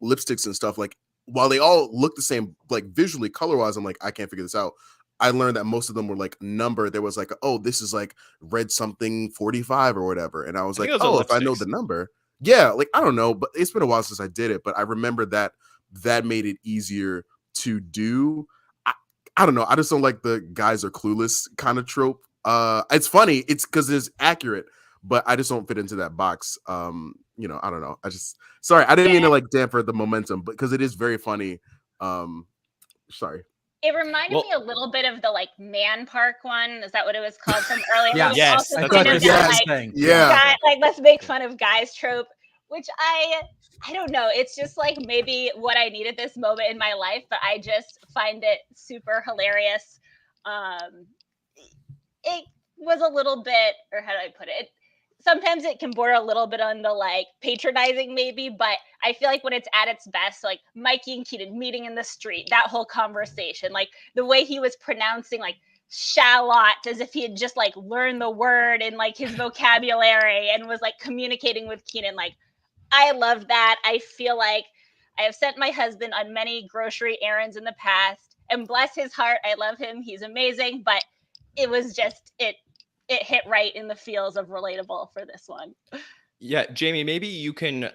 lipsticks and stuff, like while they all look the same, like visually color wise, I'm like, I can't figure this out. I learned that most of them were like numbered. There was like, oh, this is like red something 45 or whatever. And I was like, oh, if I know the number. Yeah, like I don't know, but it's been a while since I did it. But I remember that made it easier to do. I don't know. I just don't like the guys are clueless kind of trope. It's funny. It's because it's accurate, but I just don't fit into that box. I don't know. Sorry, I didn't mean to like dampen the momentum, but because it is very funny. Sorry. It reminded me a little bit of the like Man Park one. Is that what it was called from earlier? Yes. Like, let's make fun of guys trope, which I don't know. It's just like maybe what I need at this moment in my life, but I just find it super hilarious. It was a little bit, or how do I put it? Sometimes it can border a little bit on the like patronizing maybe, but I feel like when it's at its best, like Mikey and Keaton meeting in the street, that whole conversation, like the way he was pronouncing like shallot as if he had just like learned the word in like his vocabulary and was like communicating with Keaton. Like I love that. I feel like I have sent my husband on many grocery errands in the past, and bless his heart, I love him. He's amazing, but it was just it hit right in the feels of relatable for this one. Yeah, Jamie, maybe you can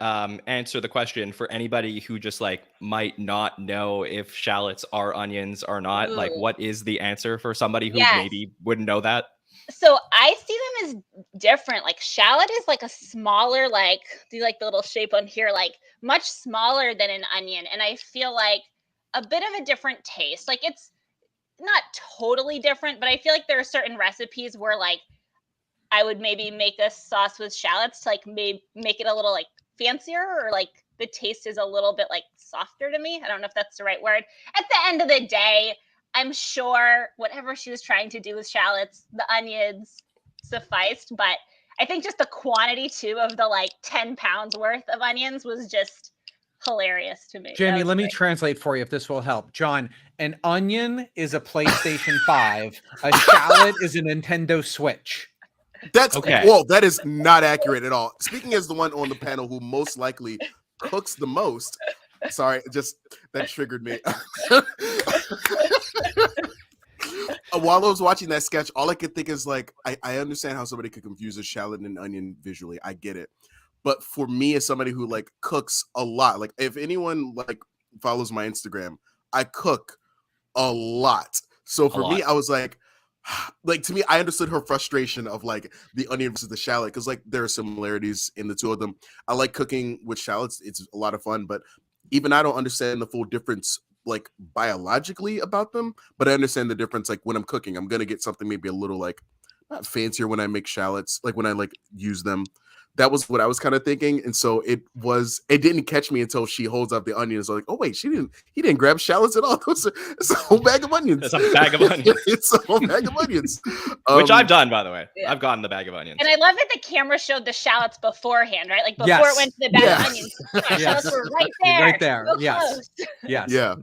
answer the question for anybody who just like might not know if shallots are onions or not. Ooh. Like, what is the answer for somebody who maybe wouldn't know that? So I see them as different. Like shallot is like a smaller, like do like the little shape on here, like much smaller than an onion. And I feel like a bit of a different taste. Like it's not totally different, but I feel like there are certain recipes where like I would maybe make a sauce with shallots to like make it a little like fancier, or like the taste is a little bit like softer to me. I don't know if that's the right word. At the end of the day, I'm sure whatever she was trying to do with shallots, the onions sufficed, but I think just the quantity too of the like 10 pounds worth of onions was just hilarious to me. Jamie, let me translate for you if this will help. John, an onion is a PlayStation 5. A shallot is a Nintendo Switch. That's okay. Well, that is not accurate at all. Speaking as the one on the panel who most likely cooks the most. Sorry, just that triggered me. While I was watching that sketch, all I could think is like, I understand how somebody could confuse a shallot and an onion visually. I get it. But for me, as somebody who like cooks a lot, like if anyone like follows my Instagram, I cook a lot. So for me, I was like to me, I understood her frustration of like the onion versus the shallot, because like there are similarities in the two of them. I like cooking with shallots. It's a lot of fun, but even I don't understand the full difference like biologically about them, but I understand the difference. Like when I'm cooking, I'm gonna get something maybe a little like not fancier when I make shallots, like when I like use them. That was what I was kind of thinking, and so it didn't catch me until she holds up the onions. Like, oh wait, he didn't grab shallots at all. It's a whole bag of onions. It's a bag of onions. It's a whole bag of onions, Which I've done, by the way. Yeah. I've gotten the bag of onions. And I love that the camera showed the shallots beforehand, right? Like before Yes. it went to the bag Yes. of onions. The Yes. shallots were right there. Right there. So Yes. close. Yes. Yeah.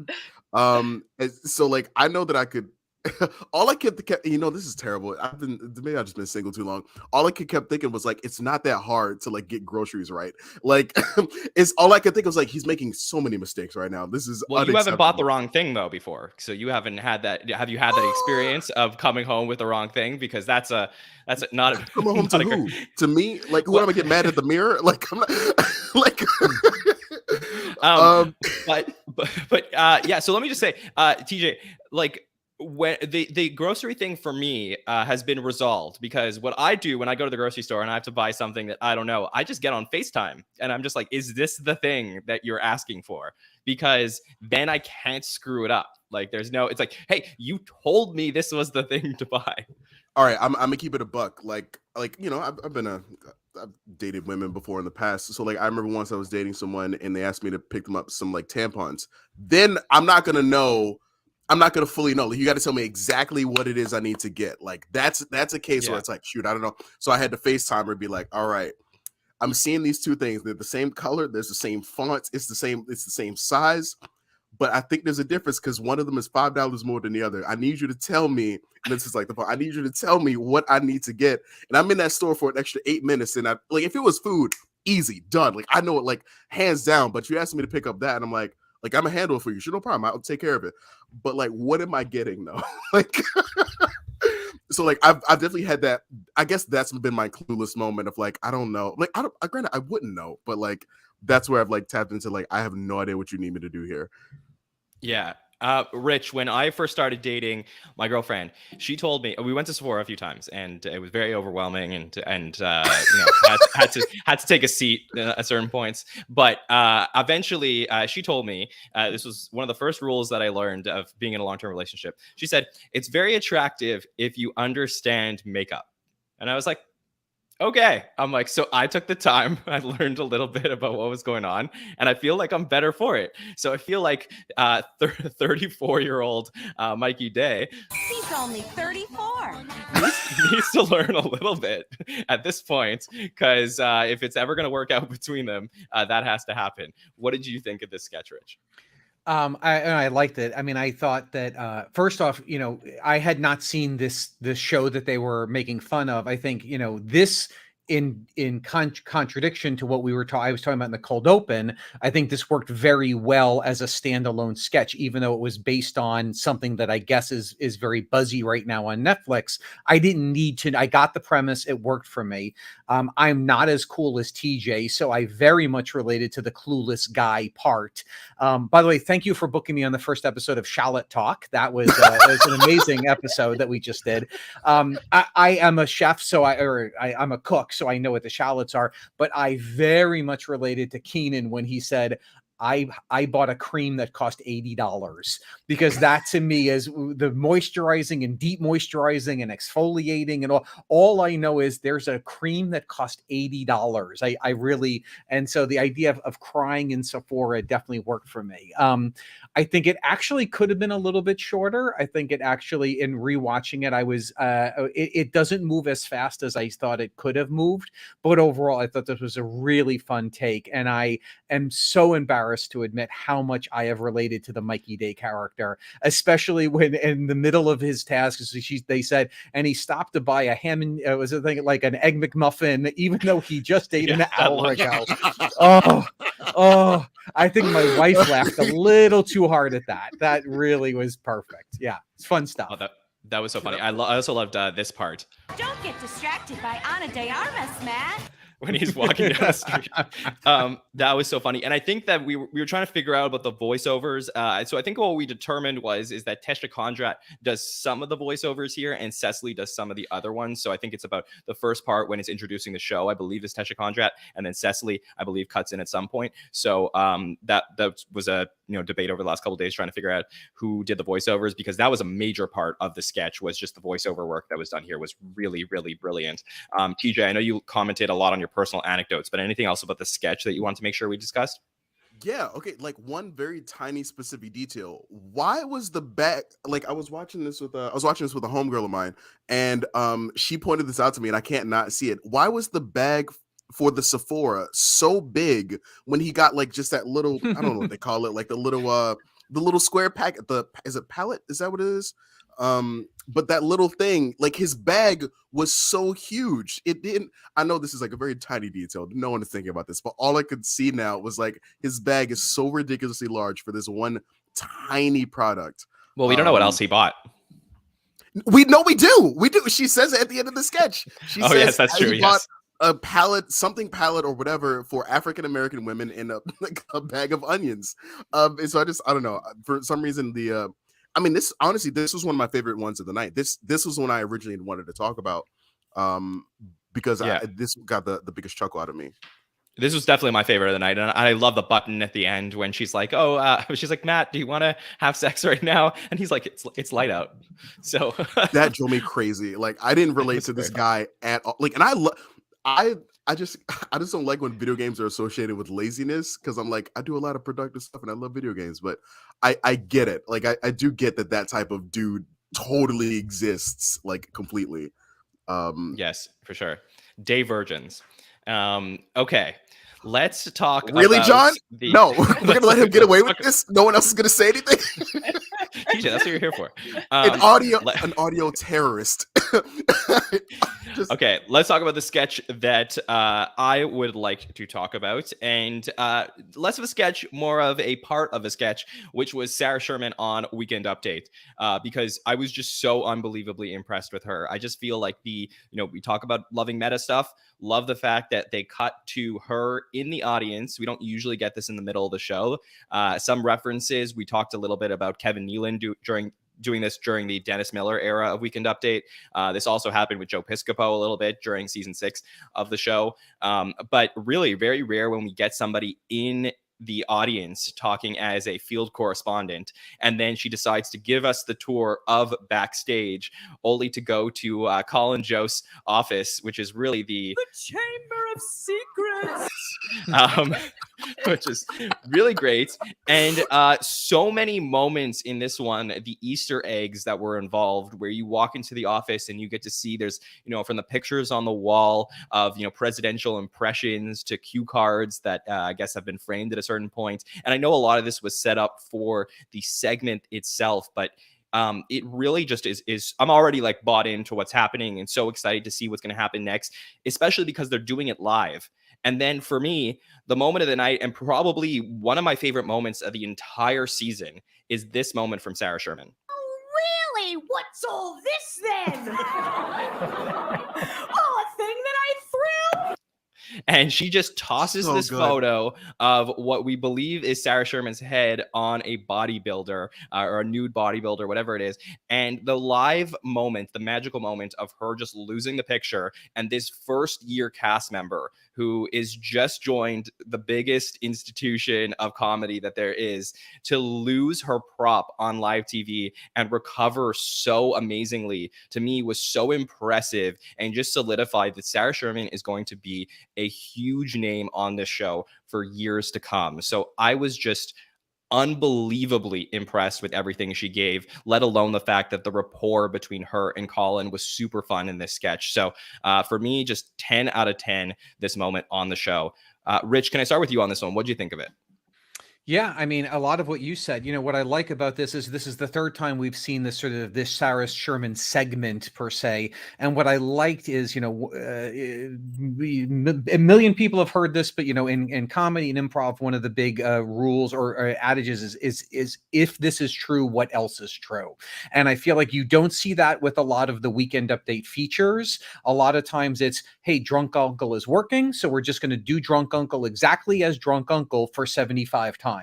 And so like I know that I could all I kept this is terrible. Maybe I've just been single too long. All I kept thinking was like it's not that hard to like get groceries right. Like it's all I could think was like he's making so many mistakes right now. This is Well, you haven't bought the wrong thing though before, so you haven't had that. Have you had that experience of coming home with the wrong thing? Because that's not a come home to who? To me? Like who am I get mad at the mirror? Like I'm not like but yeah. So let me just say, TJ, like when the grocery thing for me has been resolved, because what I do when I go to the grocery store and I have to buy something that I don't know, I just get on FaceTime and I'm just like, is this the thing that you're asking for? Because then I can't screw it up. Like it's like, hey, you told me this was the thing to buy. All right, I'm gonna keep it a buck. Like I've dated women before in the past. So like I remember once I was dating someone and they asked me to pick them up some like tampons. Then I'm not gonna fully know. Like, you got to tell me exactly what it is I need to get. Like that's a case where it's like, shoot, I don't know. So I had to FaceTime her and be like, all right, I'm seeing these two things. They're the same color. There's the same font. It's the same size. But I think there's a difference because one of them is $5 more than the other. I need you to tell me, and this is like I need you to tell me what I need to get. And I'm in that store for an extra 8 minutes. And if it was food, easy, done. Like I know it like hands down, but you asked me to pick up that and I'm like I'm a handle for you. Sure, no problem. I'll take care of it. But like, what am I getting though? Like, so like I've definitely had that. I guess that's been my clueless moment of like, I don't know. Like granted, I wouldn't know, but like that's where I've like tapped into like, I have no idea what you need me to do here. Yeah. Rich, when I first started dating my girlfriend, she told me we went to Sephora a few times, and it was very overwhelming, and had to take a seat at certain points. But eventually, she told me this was one of the first rules that I learned of being in a long-term relationship. She said it's very attractive if you understand makeup, and I was like, okay. I'm like, so I took the time. I learned a little bit about what was going on, and I feel like I'm better for it. So I feel like 34-year-old Mikey Day, He's only 34. needs to learn a little bit at this point, because if it's ever going to work out between them, that has to happen. What did you think of this sketch, Rich? I liked it. I mean, I thought that first off, I had not seen this show that they were making fun of. I think, this in contradiction to what I was talking about in the cold open, I think this worked very well as a standalone sketch, even though it was based on something that I guess is very buzzy right now on Netflix. I didn't need to. I got the premise. It worked for me. I'm not as cool as TJ, so I very much related to the clueless guy part. By the way, thank you for booking me on the first episode of Shallot Talk. That was it was an amazing episode that we just did. I am a chef, so I'm a cook, so I know what the shallots are, but I very much related to Keenan when he said, I bought a cream that cost $80, because that to me is the moisturizing and deep moisturizing and exfoliating and all I know is there's a cream that cost $80. I really, and so the idea of crying in Sephora definitely worked for me. I think it actually could have been a little bit shorter. I think it actually, in rewatching it, I was, it doesn't move as fast as I thought it could have moved, but overall I thought this was a really fun take, and I am so embarrassed to admit how much I have related to the Mikey Day character, especially when in the middle of his tasks, they said, and he stopped to buy a ham and was a thing like an egg McMuffin, even though he just ate an hour ago. Oh, I think my wife laughed a little too hard at that. That really was perfect. Yeah, it's fun stuff. Oh, that was so funny. I also loved this part. Don't get distracted by Ana de Armas, Matt. when he's walking down the street. That was so funny. And I think that we were trying to figure out about the voiceovers. So I think what we determined is that Tesha Conrad does some of the voiceovers here and Cecily does some of the other ones. So I think it's about the first part when it's introducing the show, I believe is Tesha Conrad, and then Cecily, I believe, cuts in at some point. So that was a debate over the last couple of days trying to figure out who did the voiceovers, because that was a major part of the sketch, was just the voiceover work that was done here was really, really brilliant. TJ, I know you commented a lot on your personal anecdotes, but anything else about the sketch that you want to make sure we discussed? Yeah, okay, like one very tiny specific detail. Why was the bag, like I was watching this with a homegirl of mine, and she pointed this out to me and I can't not see it. Why was the bag for the Sephora so big when he got like just that little, I don't know what they call it, like the little square pack, is it pallet? Is that what it is? But that little thing, like his bag was so huge. I know this is like a very tiny detail. No one is thinking about this, but all I could see now was like his bag is so ridiculously large for this one tiny product. Well, we don't know what else he bought. We do. She says it at the end of the sketch. She says, yes, that's true. He bought a pallet or whatever for African-American women in a bag of onions. And so I don't know. For some reason, this was one of my favorite ones of the night. This was one I originally wanted to talk about because this got the biggest chuckle out of me. This was definitely my favorite of the night. And I love the button at the end when she's like, she's like, Matt, do you want to have sex right now? And he's like, it's light out. So that drove me crazy. Like I didn't relate to this guy at all. Like, and I just don't like when video games are associated with laziness, because I'm like, I do a lot of productive stuff and I love video games, but I get it. Like I do get that type of dude totally exists, like completely. Yes, for sure. Day virgins. Okay. Let's talk. Really, John? No, we're gonna let him get away with this. No one else is gonna say anything. TJ, that's what you're here for. An audio terrorist. Okay, let's talk about the sketch that I would like to talk about, and less of a sketch, more of a part of a sketch, which was Sarah Sherman on Weekend Update, because I was just so unbelievably impressed with her. I just feel like we talk about loving meta stuff. Love the fact that they cut to her in the audience. We don't usually get this in the middle of the show. Some references. We talked a little bit about Kevin Nealon doing this during the Dennis Miller era of Weekend Update. This also happened with Joe Piscopo a little bit during season 6 of the show. But really very rare when we get somebody in the audience talking as a field correspondent, and then she decides to give us the tour of backstage, only to go to Colin Jost's office, which is really the Chamber of Secrets. Which is really great. And so many moments in this one, the Easter eggs that were involved, where you walk into the office and you get to see there's, from the pictures on the wall of, presidential impressions to cue cards that I guess have been framed at a certain point. And I know a lot of this was set up for the segment itself, but it really just is I'm already like bought into what's happening and so excited to see what's going to happen next, especially because they're doing it live. And then for me, the moment of the night, and probably one of my favorite moments of the entire season, is this moment from Sarah Sherman. Oh, really? What's all this then? Oh, a thing that I thrill? And she just tosses this photo of what we believe is Sarah Sherman's head on a bodybuilder or a nude bodybuilder, whatever it is. And the live moment, the magical moment of her just losing the picture, and this first year cast member who is just joined the biggest institution of comedy that there is, to lose her prop on live TV and recover so amazingly, to me was so impressive, and just solidified that Sarah Sherman is going to be a huge name on this show for years to come. So I was just unbelievably impressed with everything she gave, let alone the fact that the rapport between her and Colin was super fun in this sketch. So for me, just 10 out of 10 this moment on the show. Rich, can I start with you on this one? What do you think of it? Yeah, I mean, a lot of what you said, what I like about this is the third time we've seen this sort of this Sarah Sherman segment per se. And what I liked is, a million people have heard this, but in comedy and improv, one of the big rules or adages is if this is true, what else is true? And I feel like you don't see that with a lot of the Weekend Update features. A lot of times it's, hey, Drunk Uncle is working, so we're just going to do Drunk Uncle exactly as Drunk Uncle for 75 times.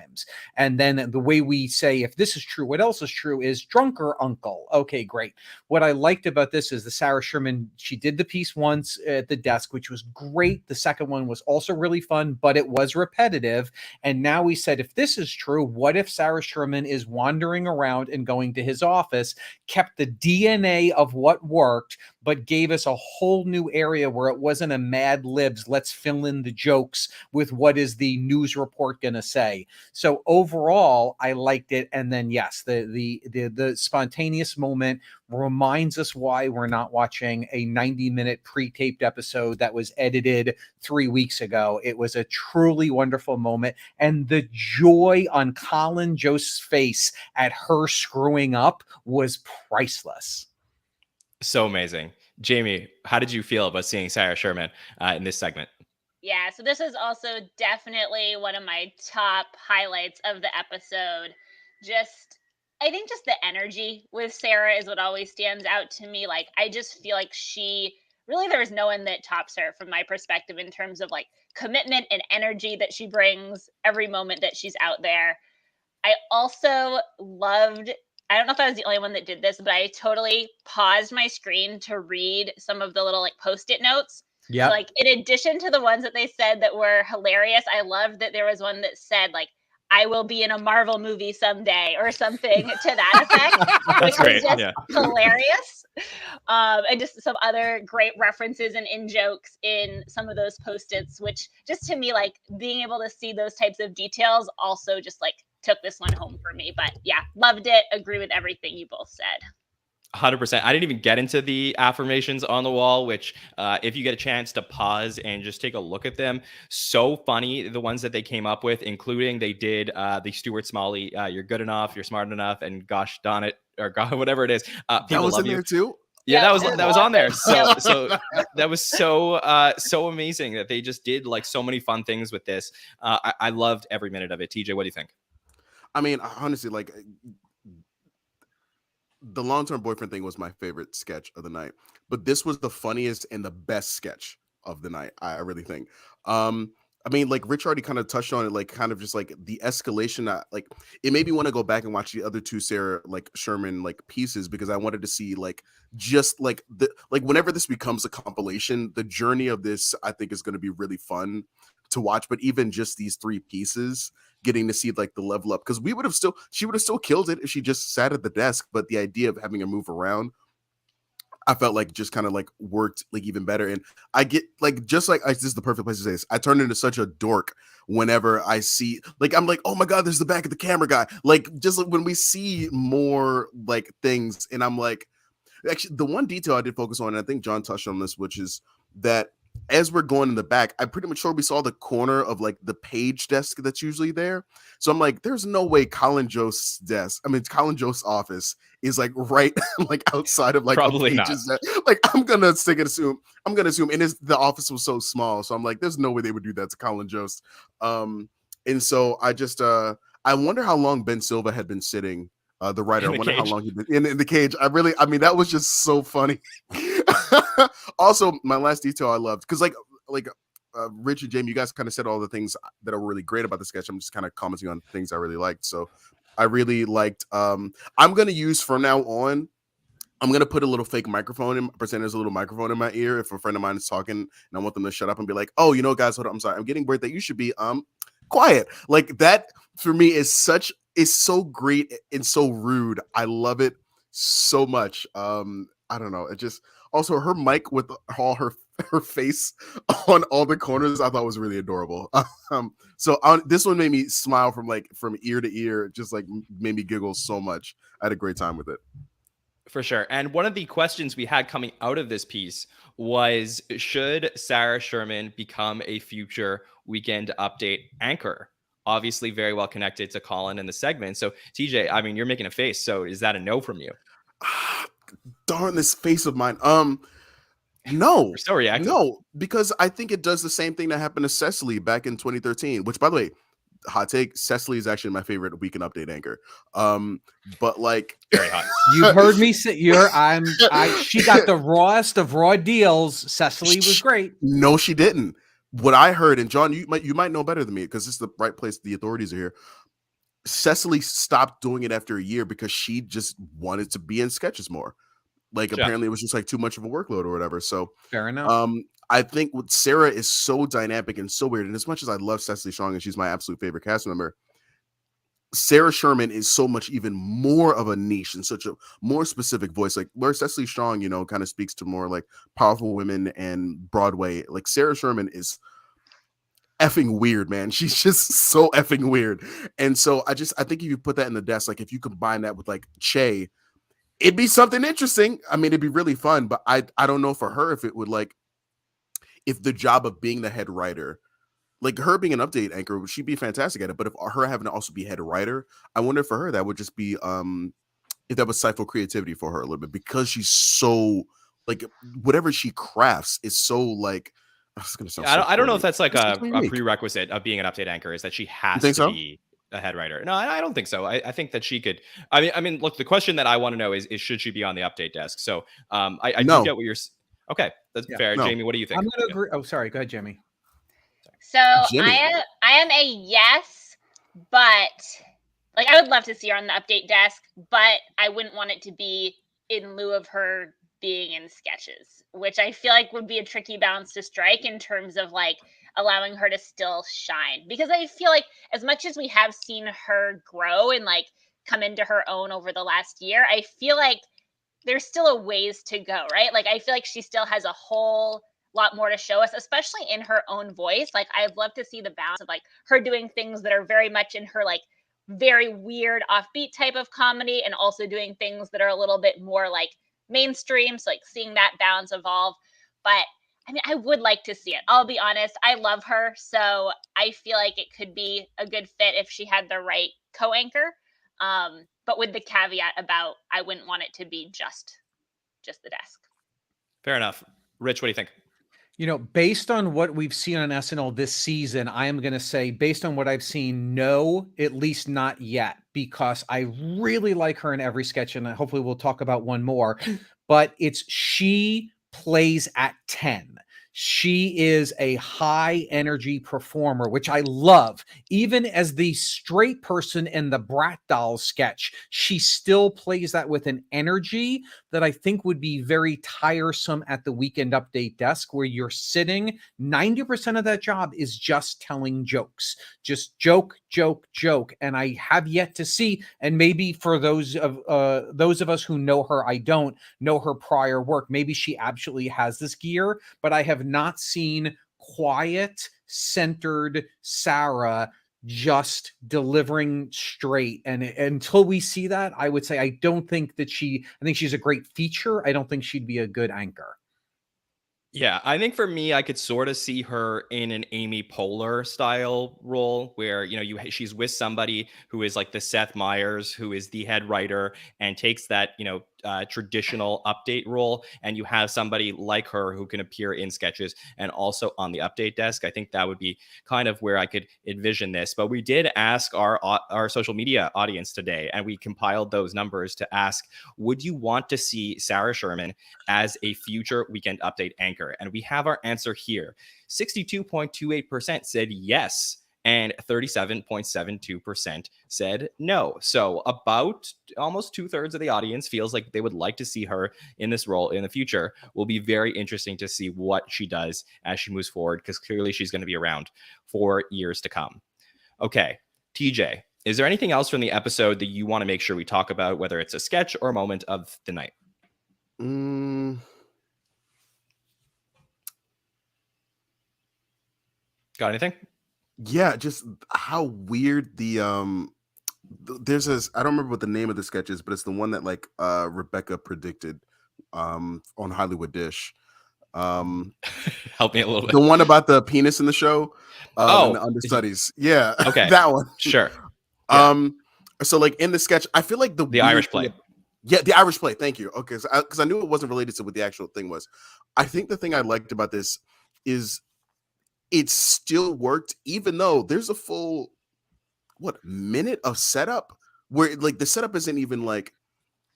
And then the way we say, if this is true, what else is true is Drunker Uncle. Okay, great. What I liked about this is the Sarah Sherman, she did the piece once at the desk, which was great. The second one was also really fun, but it was repetitive. And now we said, if this is true, what if Sarah Sherman is wandering around and going to his office, kept the DNA of what worked, but gave us a whole new area where it wasn't a Mad Libs, let's fill in the jokes with what is the news report going to say. So overall, I liked it. And then, yes, the spontaneous moment reminds us why we're not watching a 90-minute pre-taped episode that was edited 3 weeks ago. It was a truly wonderful moment. And the joy on Colin Jost's face at her screwing up was priceless. So amazing. Jamie, how did you feel about seeing Sarah Sherman in this segment? Yeah, so this is also definitely one of my top highlights of the episode. I think just the energy with Sarah is what always stands out to me. Like, I just feel like there was no one that tops her from my perspective in terms of like commitment and energy that she brings every moment that she's out there. I also loved, I don't know if I was the only one that did this, but I totally paused my screen to read some of the little like Post-it notes. Yeah. So, like, in addition to the ones that they said that were hilarious, I loved that there was one that said like, I will be in a Marvel movie someday or something to that effect. That's which great. was just Yeah. hilarious. And just some other great references and in jokes in some of those Post-its, which just to me, like being able to see those types of details also just like took this one home for me. But yeah, loved it. Agree with everything you both said. 100%. I didn't even get into the affirmations on the wall, which if you get a chance to pause and just take a look at them, so funny, the ones that they came up with, including they did the Stuart Smalley, you're good enough, you're smart enough, and gosh darn it, or God, whatever it is. That People was love in you. there too. Yeah, Yeah, that was on there. So that was so amazing that they just did like so many fun things with this. I loved every minute of it. TJ, what do you think? I mean, honestly, like the long-term boyfriend thing was my favorite sketch of the night, but this was the funniest and the best sketch of the night. I really think. I mean, like Rich already kind of touched on it, like kind of just like the escalation. Like it made me want to go back and watch the other two Sarah like Sherman like pieces because I wanted to see like just like whenever this becomes a compilation, the journey of this I think is going to be really fun to watch. But even just these three pieces, getting to see like the level up, because she would have still killed it if she just sat at the desk. But the idea of having her move around, I felt like just kind of like worked like even better. And I get like, just like this is the perfect place to say this. I turn into such a dork whenever I see like, I'm like, oh my God, there's the back of the camera guy. Like just like, when we see more like things, and I'm like, actually the one detail I did focus on, and I think John touched on this, which is that as we're going in the back, I'm pretty much sure we saw the corner of like the page desk that's usually there. So I'm like, there's no way Colin Jost's Colin Jost's office is like right like outside of like Probably a not. pages like I'm gonna assume, and the office was so small, so I'm like, there's no way they would do that to Colin Jost. And so I just I wonder how long Ben Silva had been sitting. The writer, I wonder how long he'd been in the cage. I mean, that was just so funny. Also, my last detail I loved, because like Rich and Jamie, you guys kind of said all the things that are really great about the sketch. I'm just kind of commenting on things I really liked. So I really liked. I'm gonna use from now on. I'm gonna put a little fake microphone in. Pretend there's a little microphone in my ear if a friend of mine is talking, and I want them to shut up and be like, "Oh, guys, hold on. I'm sorry. I'm getting word that you should be quiet." Like that for me is so great and so rude. I love it so much. I don't know. It just also her mic with all her face on all the corners, I thought was really adorable. This one made me smile from ear to ear. Just like made me giggle so much. I had a great time with it. For sure. And one of the questions we had coming out of this piece was, should Sarah Sherman become a future Weekend Update anchor? obviously very well connected to Colin and the segment. So TJ, I mean, you're making a face. So is that a no from you? Darn this face of mine. No, You're so reactive. no, because I think it does the same thing that happened to Cecily back in 2013. Which, by the way, hot take, Cecily is actually my favorite Weekend Update anchor. But like, very hot. You've heard me say she got the rawest of raw deals. Cecily was great. No, she didn't. What I heard, and John, you might know better than me because this is the right place. The authorities are here. Cecily stopped doing it after a year because she just wanted to be in sketches more. Like apparently it was just like too much of a workload or whatever. So fair enough. I think with Sarah is so dynamic and so weird. And as much as I love Cecily Strong and she's my absolute favorite cast member, Sarah Sherman is so much even more of a niche and such a more specific voice. Like where Cecily Strong, you know, kind of speaks to more like powerful women and Broadway. Like Sarah Sherman is effing weird, man. She's just so effing weird. And so I think if you put that in the desk, like if you combine that with like Che, it'd be something interesting. I mean, it'd be really fun, but I don't know for her if it would like, if the job of being the head writer, like her being an update anchor, she'd be fantastic at it. But if her having to also be head writer, I wonder for her that would just be if that would stifle creativity for her a little bit because she's so like whatever she crafts is so like. I don't know if that's like a prerequisite of being an update anchor is that she has to be a head writer. No, I don't think so. I think that she could. I mean, look, the question that I want to know is should she be on the update desk? So I do get what you're. Okay, that's fair. No. Jamie, what do you think? I'm going to agree. Oh, sorry. Go ahead, Jamie. So I am a yes, but like I would love to see her on the update desk, but I wouldn't want it to be in lieu of her being in sketches, which I feel like would be a tricky balance to strike in terms of like allowing her to still shine. Because I feel like as much as we have seen her grow and like come into her own over the last year, I feel like there's still a ways to go, right? Like, I feel like she still has a whole lot more to show us, especially in her own voice. Like, I'd love to see the balance of like her doing things that are very much in her like very weird offbeat type of comedy and also doing things that are a little bit more like mainstream. So like seeing that balance evolve. But I mean, I would like to see it. I'll be honest. I love her. So I feel like it could be a good fit if she had the right co-anchor. But with the caveat about I wouldn't want it to be just the desk. Fair enough. Rich, what do you think? You know, based on what we've seen on SNL this season, I am going to say, based on what I've seen, no, at least not yet, because I really like her in every sketch, and hopefully we'll talk about one more, but she plays at 10. She is a high energy performer, which I love. Even as the straight person in the Brat Doll sketch, she still plays that with an energy that I think would be very tiresome at the Weekend Update desk, where you're sitting. 90% of that job is just telling jokes, just joke. And I have yet to see, and maybe for those of us who know her, I don't know her prior work. Maybe she absolutely has this gear, but I have not seen quiet, centered Sarah just delivering straight. And until we see that, I would say I think she's a great feature. I don't think she'd be a good anchor. Yeah, I think for me, I could sort of see her in an Amy Poehler style role where, you know, she's with somebody who is like the Seth Meyers, who is the head writer and takes that, you know, traditional update role. And you have somebody like her who can appear in sketches and also on the update desk. I think that would be kind of where I could envision this. But we did ask our social media audience today, and we compiled those numbers to ask, would you want to see Sarah Sherman as a future Weekend Update anchor? And we have our answer here. 62.28% said yes, and 37.72% said no. So about almost 2/3 of the audience feels like they would like to see her in this role in the future. Will be very interesting to see what she does as she moves forward, because clearly she's going to be around for years to come. Okay, TJ, is there anything else from the episode that you want to make sure we talk about, whether it's a sketch or a moment of the night? Got anything? Yeah, just how weird there's this, I don't remember what the name of the sketch is, but it's the one that like Rebecca predicted on Hollywood Dish. Help me a little bit. The one about the penis in the show. And the Oh, understudies. Yeah. Okay. That one. Sure. Yeah. So like in the sketch, I feel like the Irish play. Yeah, the Irish play. Thank you. Okay, because I knew it wasn't related to what the actual thing was. I think the thing I liked about this is it still worked, even though there's a full minute of setup where like the setup isn't even like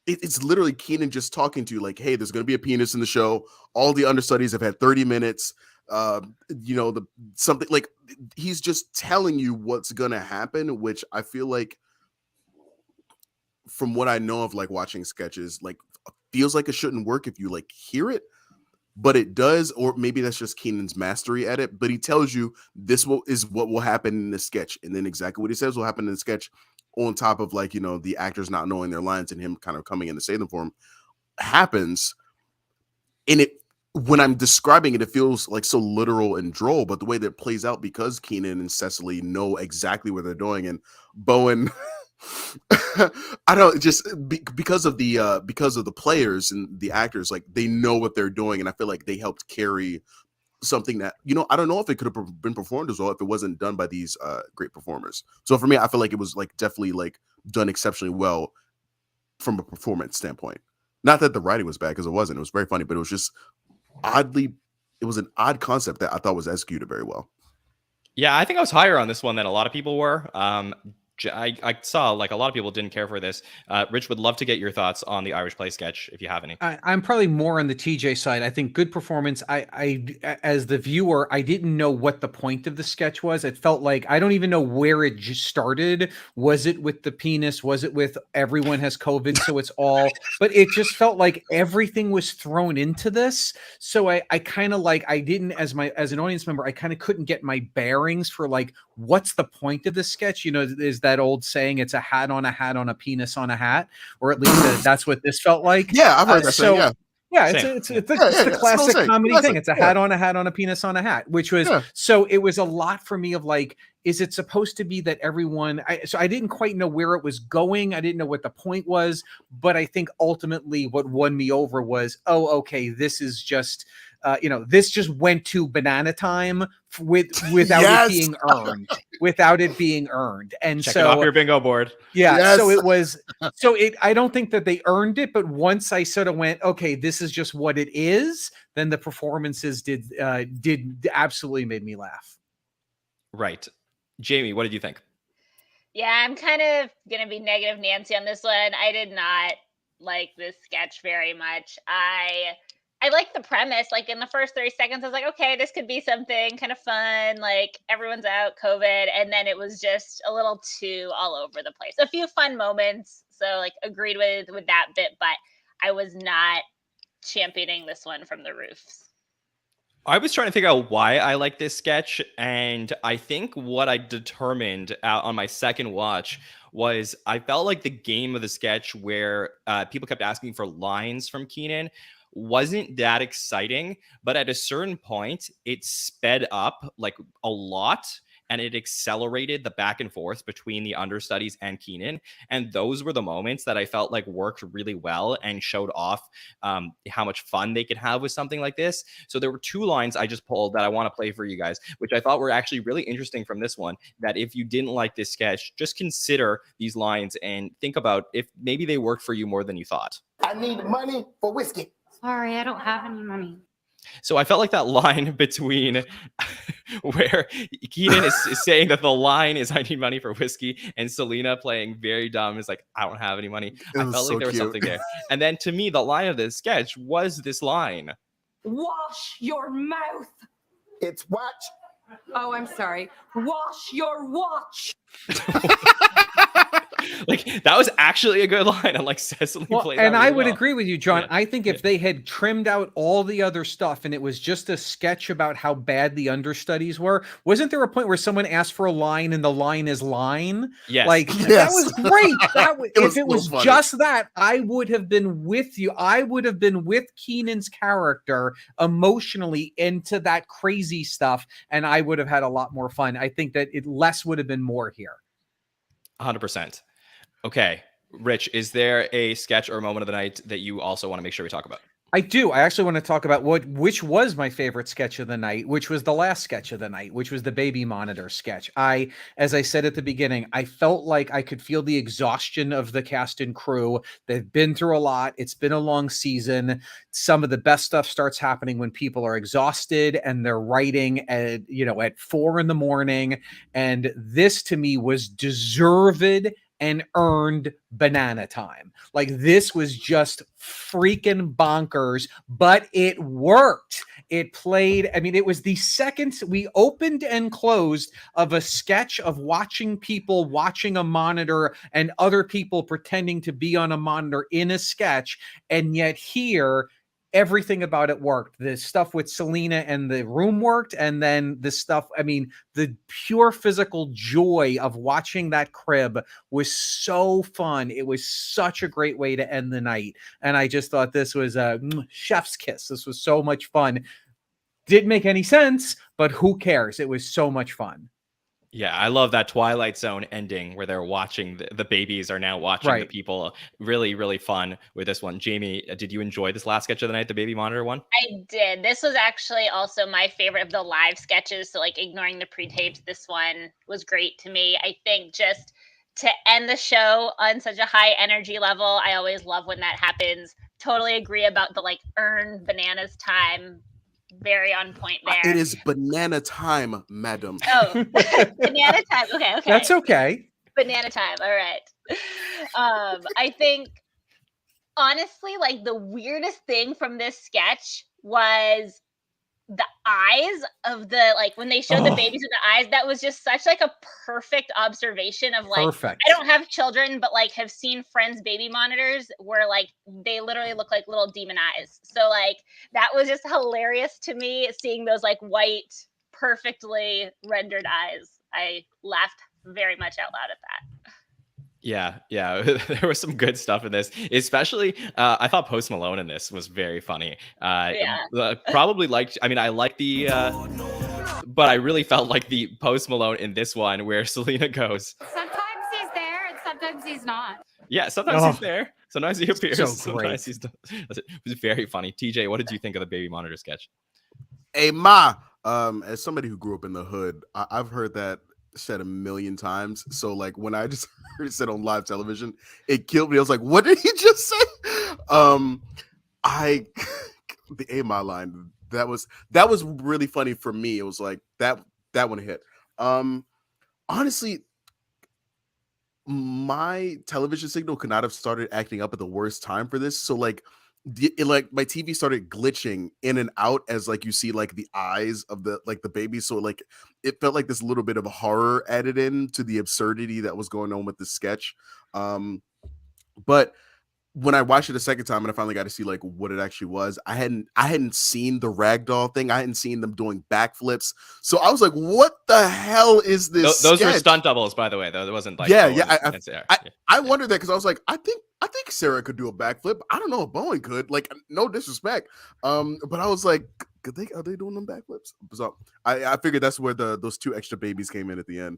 it's literally Keenan just talking to you like, hey, there's gonna be a penis in the show. All the understudies have had 30 minutes. Something like he's just telling you what's gonna happen, which I feel like from what I know of like watching sketches, like feels like it shouldn't work if you like hear it, but it does, or maybe that's just Keenan's mastery at it. But he tells you is what will happen in the sketch, and then exactly what he says will happen in the sketch, on top of like the actors not knowing their lines and him kind of coming in to say them for him happens. And it, when I'm describing it, it feels like so literal and droll, but the way that it plays out because Keenan and Cecily know exactly what they're doing, and Bowen. I don't just because of the players and the actors, like they know what they're doing, and I feel like they helped carry something that I don't know if it could have been performed as well if it wasn't done by these great performers. So for me, I feel like it was like definitely like done exceptionally well from a performance standpoint. Not that the writing was bad, because it wasn't. It was very funny, but it was just it was an odd concept that I thought was executed very well. Yeah, I think I was higher on this one than a lot of people were. I saw like a lot of people didn't care for this. Rich, would love to get your thoughts on the Irish play sketch if you have any. I'm probably more on the TJ side. I think good performance. I as the viewer, I didn't know what the point of the sketch was. It felt like I don't even know where it just started. Was it with the penis? Was it with everyone has COVID, so it's all? But it just felt like everything was thrown into this. So I kind of like I didn't as an audience member, I kind of couldn't get my bearings for like what's the point of the sketch. Is that old saying, it's a hat on a penis on a hat, or at least that's what this felt like. Yeah, I've heard that saying, it's the classic comedy thing. It's a hat on a penis on a hat, which was so it was a lot for me of like, is it supposed to be that everyone so I didn't quite know where it was going. I didn't know what the point was, but I think ultimately what won me over was, okay, this is just this just went to banana time without it being earned. And check it off your bingo board. So it was, I don't think that they earned it, but once I sort of went, okay, this is just what it is, then the performances did absolutely made me laugh. Right. Jamie, what did you think? Yeah, I'm kind of going to be negative Nancy on this one. I did not like this sketch very much. I like the premise. Like in the first 30 seconds, I was like, okay, this could be something kind of fun. Like everyone's out, COVID. And then it was just a little too all over the place. A few fun moments. So like agreed with that bit, but I was not championing this one from the roofs. I was trying to figure out why I like this sketch. And I think what I determined on my second watch was I felt like the game of the sketch where people kept asking for lines from Keenan wasn't that exciting, but at a certain point it sped up like a lot, and it accelerated the back and forth between the understudies and Keenan, and those were the moments that I felt like worked really well and showed off how much fun they could have with something like this. So there were two lines I just pulled that I want to play for you guys, which I thought were actually really interesting from this one, that if you didn't like this sketch, just consider these lines and think about if maybe they worked for you more than you thought. I need money for whiskey. Sorry, I don't have any money. So I felt like that line between where Keenan is saying that the line is I need money for whiskey, and Selena playing very dumb is like, I don't have any money. I felt like there was something there. And then to me, the line of this sketch was this line. Wash your mouth. It's watch. Oh, I'm sorry. Wash your watch. Like that was actually a good line. And like Cecily played. And I would well. agree with you, John. Yeah. I think if they had trimmed out all the other stuff and it was just a sketch about how bad the understudies were, wasn't there a point where someone asked for a line and the line is line? Yes. Like that was great. If it was just that, I would have been with you. I would have been with Keenan's character emotionally into that crazy stuff, and I would have had a lot more fun. I think that less would have been more here. 100%. Okay, Rich, is there a sketch or a moment of the night that you also want to make sure we talk about? I do. I actually want to talk about which was my favorite sketch of the night, which was the last sketch of the night, which was the baby monitor sketch. As I said at the beginning, I felt like I could feel the exhaustion of the cast and crew. They've been through a lot. It's been a long season. Some of the best stuff starts happening when people are exhausted and they're writing at 4 a.m. And this to me was deserved and earned banana time. Like, this was just freaking bonkers, but it worked. It played. I mean, it was the second we opened and closed of a sketch of watching people watching a monitor and other people pretending to be on a monitor in a sketch. And yet here, everything about it worked. The stuff with Selena and the room worked. And then the stuff, I mean, the pure physical joy of watching that crib was so fun. It was such a great way to end the night. And I just thought this was a chef's kiss. This was so much fun. Didn't make any sense, but who cares? It was so much fun. Yeah, I love that Twilight Zone ending where they're watching the babies are now watching the people. Really, really fun with this one. Jamie, did you enjoy this last sketch of the night, the baby monitor one? I did. This was actually also my favorite of the live sketches. So, like, ignoring the pre-tapes, this one was great to me. I think just to end the show on such a high energy level, I always love when that happens. Totally agree about the earn bananas time. Very on point there. It is banana time, madam. Oh, banana time. Okay. That's okay. Banana time. All right. I think, honestly, the weirdest thing from this sketch was the eyes of the, when they showed the babies with the eyes. That was just such a perfect observation of Perfect. I don't have children, but have seen friends' baby monitors where they literally look like little demon eyes. So that was just hilarious to me, seeing those white, perfectly rendered eyes. I laughed very much out loud at that. Yeah, there was some good stuff in this, especially I thought Post Malone in this was very funny. Probably I like the but I really felt like the Post Malone in this one where Selena goes, Sometimes he's there and sometimes he's not. yeah, sometimes he's there, sometimes he appears, So sometimes he's it was very funny. TJ, what did you think of the baby monitor sketch? Hey Ma, as somebody who grew up in the hood, I've heard that said a million times. So when I just heard it said on live television, it killed me. I was like, what did he just say? The A Ma line, that was really funny for me. It was like that one hit. Honestly, my television signal could not have started acting up at the worst time for this. So my TV started glitching in and out as you see the eyes of the baby. So it felt like this little bit of horror added in to the absurdity that was going on with the sketch. But when I watched it a second time and I finally got to see what it actually was, I hadn't seen the ragdoll thing. I hadn't seen them doing backflips. So I was like, what the hell is this? Those were stunt doubles, by the way, though. It wasn't I wondered that because I was like, I think Sarah could do a backflip. I don't know if Bowen could. No disrespect. But I was like, are they doing them backflips? So I figured that's where those two extra babies came in at the end.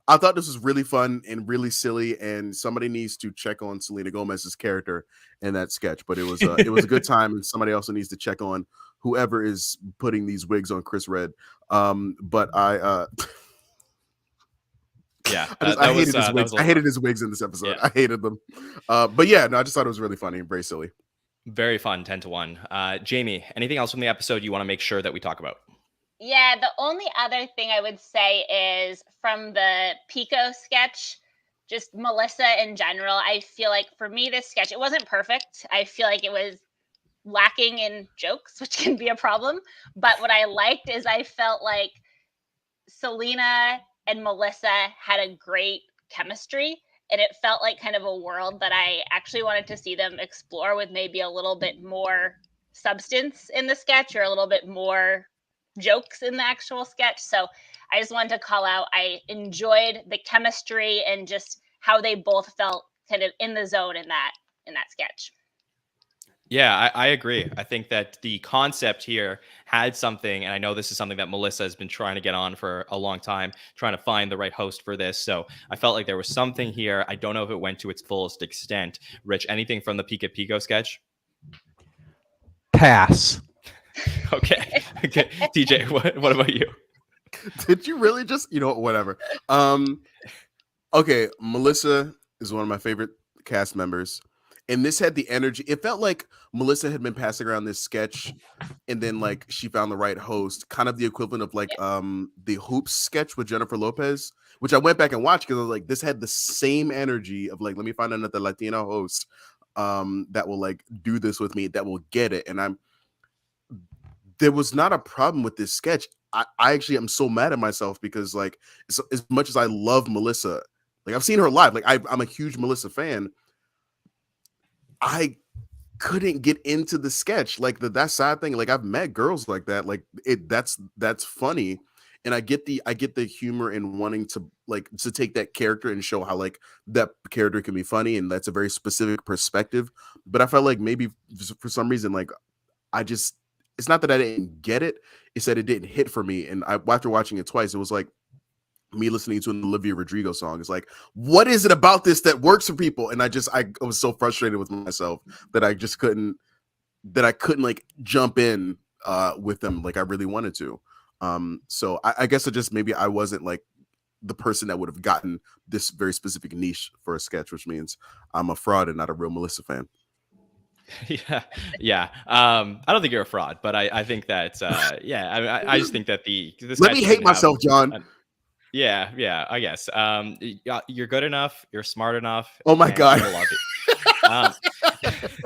I thought this was really fun and really silly, and somebody needs to check on Selena Gomez's character in that sketch. But it was a good time, and somebody also needs to check on whoever is putting these wigs on Chris Red. But I hated his wigs in this episode. Yeah. I hated them. But yeah, no, I just thought it was really funny and very silly. Very fun, 10-1. Jamie, anything else from the episode you want to make sure that we talk about? Yeah, the only other thing I would say is from the Pico sketch, just Melissa in general. I feel like for me, this sketch, it wasn't perfect. I feel like it was lacking in jokes, which can be a problem. But what I liked is I felt like Selena and Melissa had a great chemistry. And it felt like kind of a world that I actually wanted to see them explore with maybe a little bit more substance in the sketch or a little bit more jokes in the actual sketch. So I just wanted to call out, I enjoyed the chemistry and just how they both felt kind of in the zone in that sketch. Yeah, I agree. I think that the concept here had something, and I know this is something that Melissa has been trying to get on for a long time, trying to find the right host for this. So I felt like there was something here. I don't know if it went to its fullest extent. Rich, anything from the Pikapiko sketch? pass. Okay. Okay. TJ, what about you? Did you really just, whatever. Okay, Melissa is one of my favorite cast members. And this had the energy. It felt like Melissa had been passing around this sketch and then like she found the right host, kind of the equivalent of like the Hoops sketch with Jennifer Lopez, which I went back and watched because I was like, this had the same energy of like, let me find another Latino host that will like do this with me, that will get it. And there was not a problem with this sketch. I actually am so mad at myself because like as much as I love Melissa, like I've seen her live, like I'm a huge Melissa fan. I couldn't get into the sketch, like that side thing. Like I've met girls like that, like that's funny, and I get the humor in wanting to take that character and show how like that character can be funny, and that's a very specific perspective. But I felt like maybe for some reason, like it's not that I didn't get it, it's that it didn't hit for me. And after watching it twice, it was like me listening to an Olivia Rodrigo song. It's like, what is it about this that works for people? And I was so frustrated with myself that I couldn't like jump in with them like I really wanted to. So I guess maybe I wasn't like the person that would have gotten this very specific niche for a sketch, which means I'm a fraud and not a real Melissa fan. Yeah. I don't think you're a fraud, but I think that I just think that this let me hate myself, John. Yeah, I guess. You're good enough. You're smart enough. Oh my God. People love you.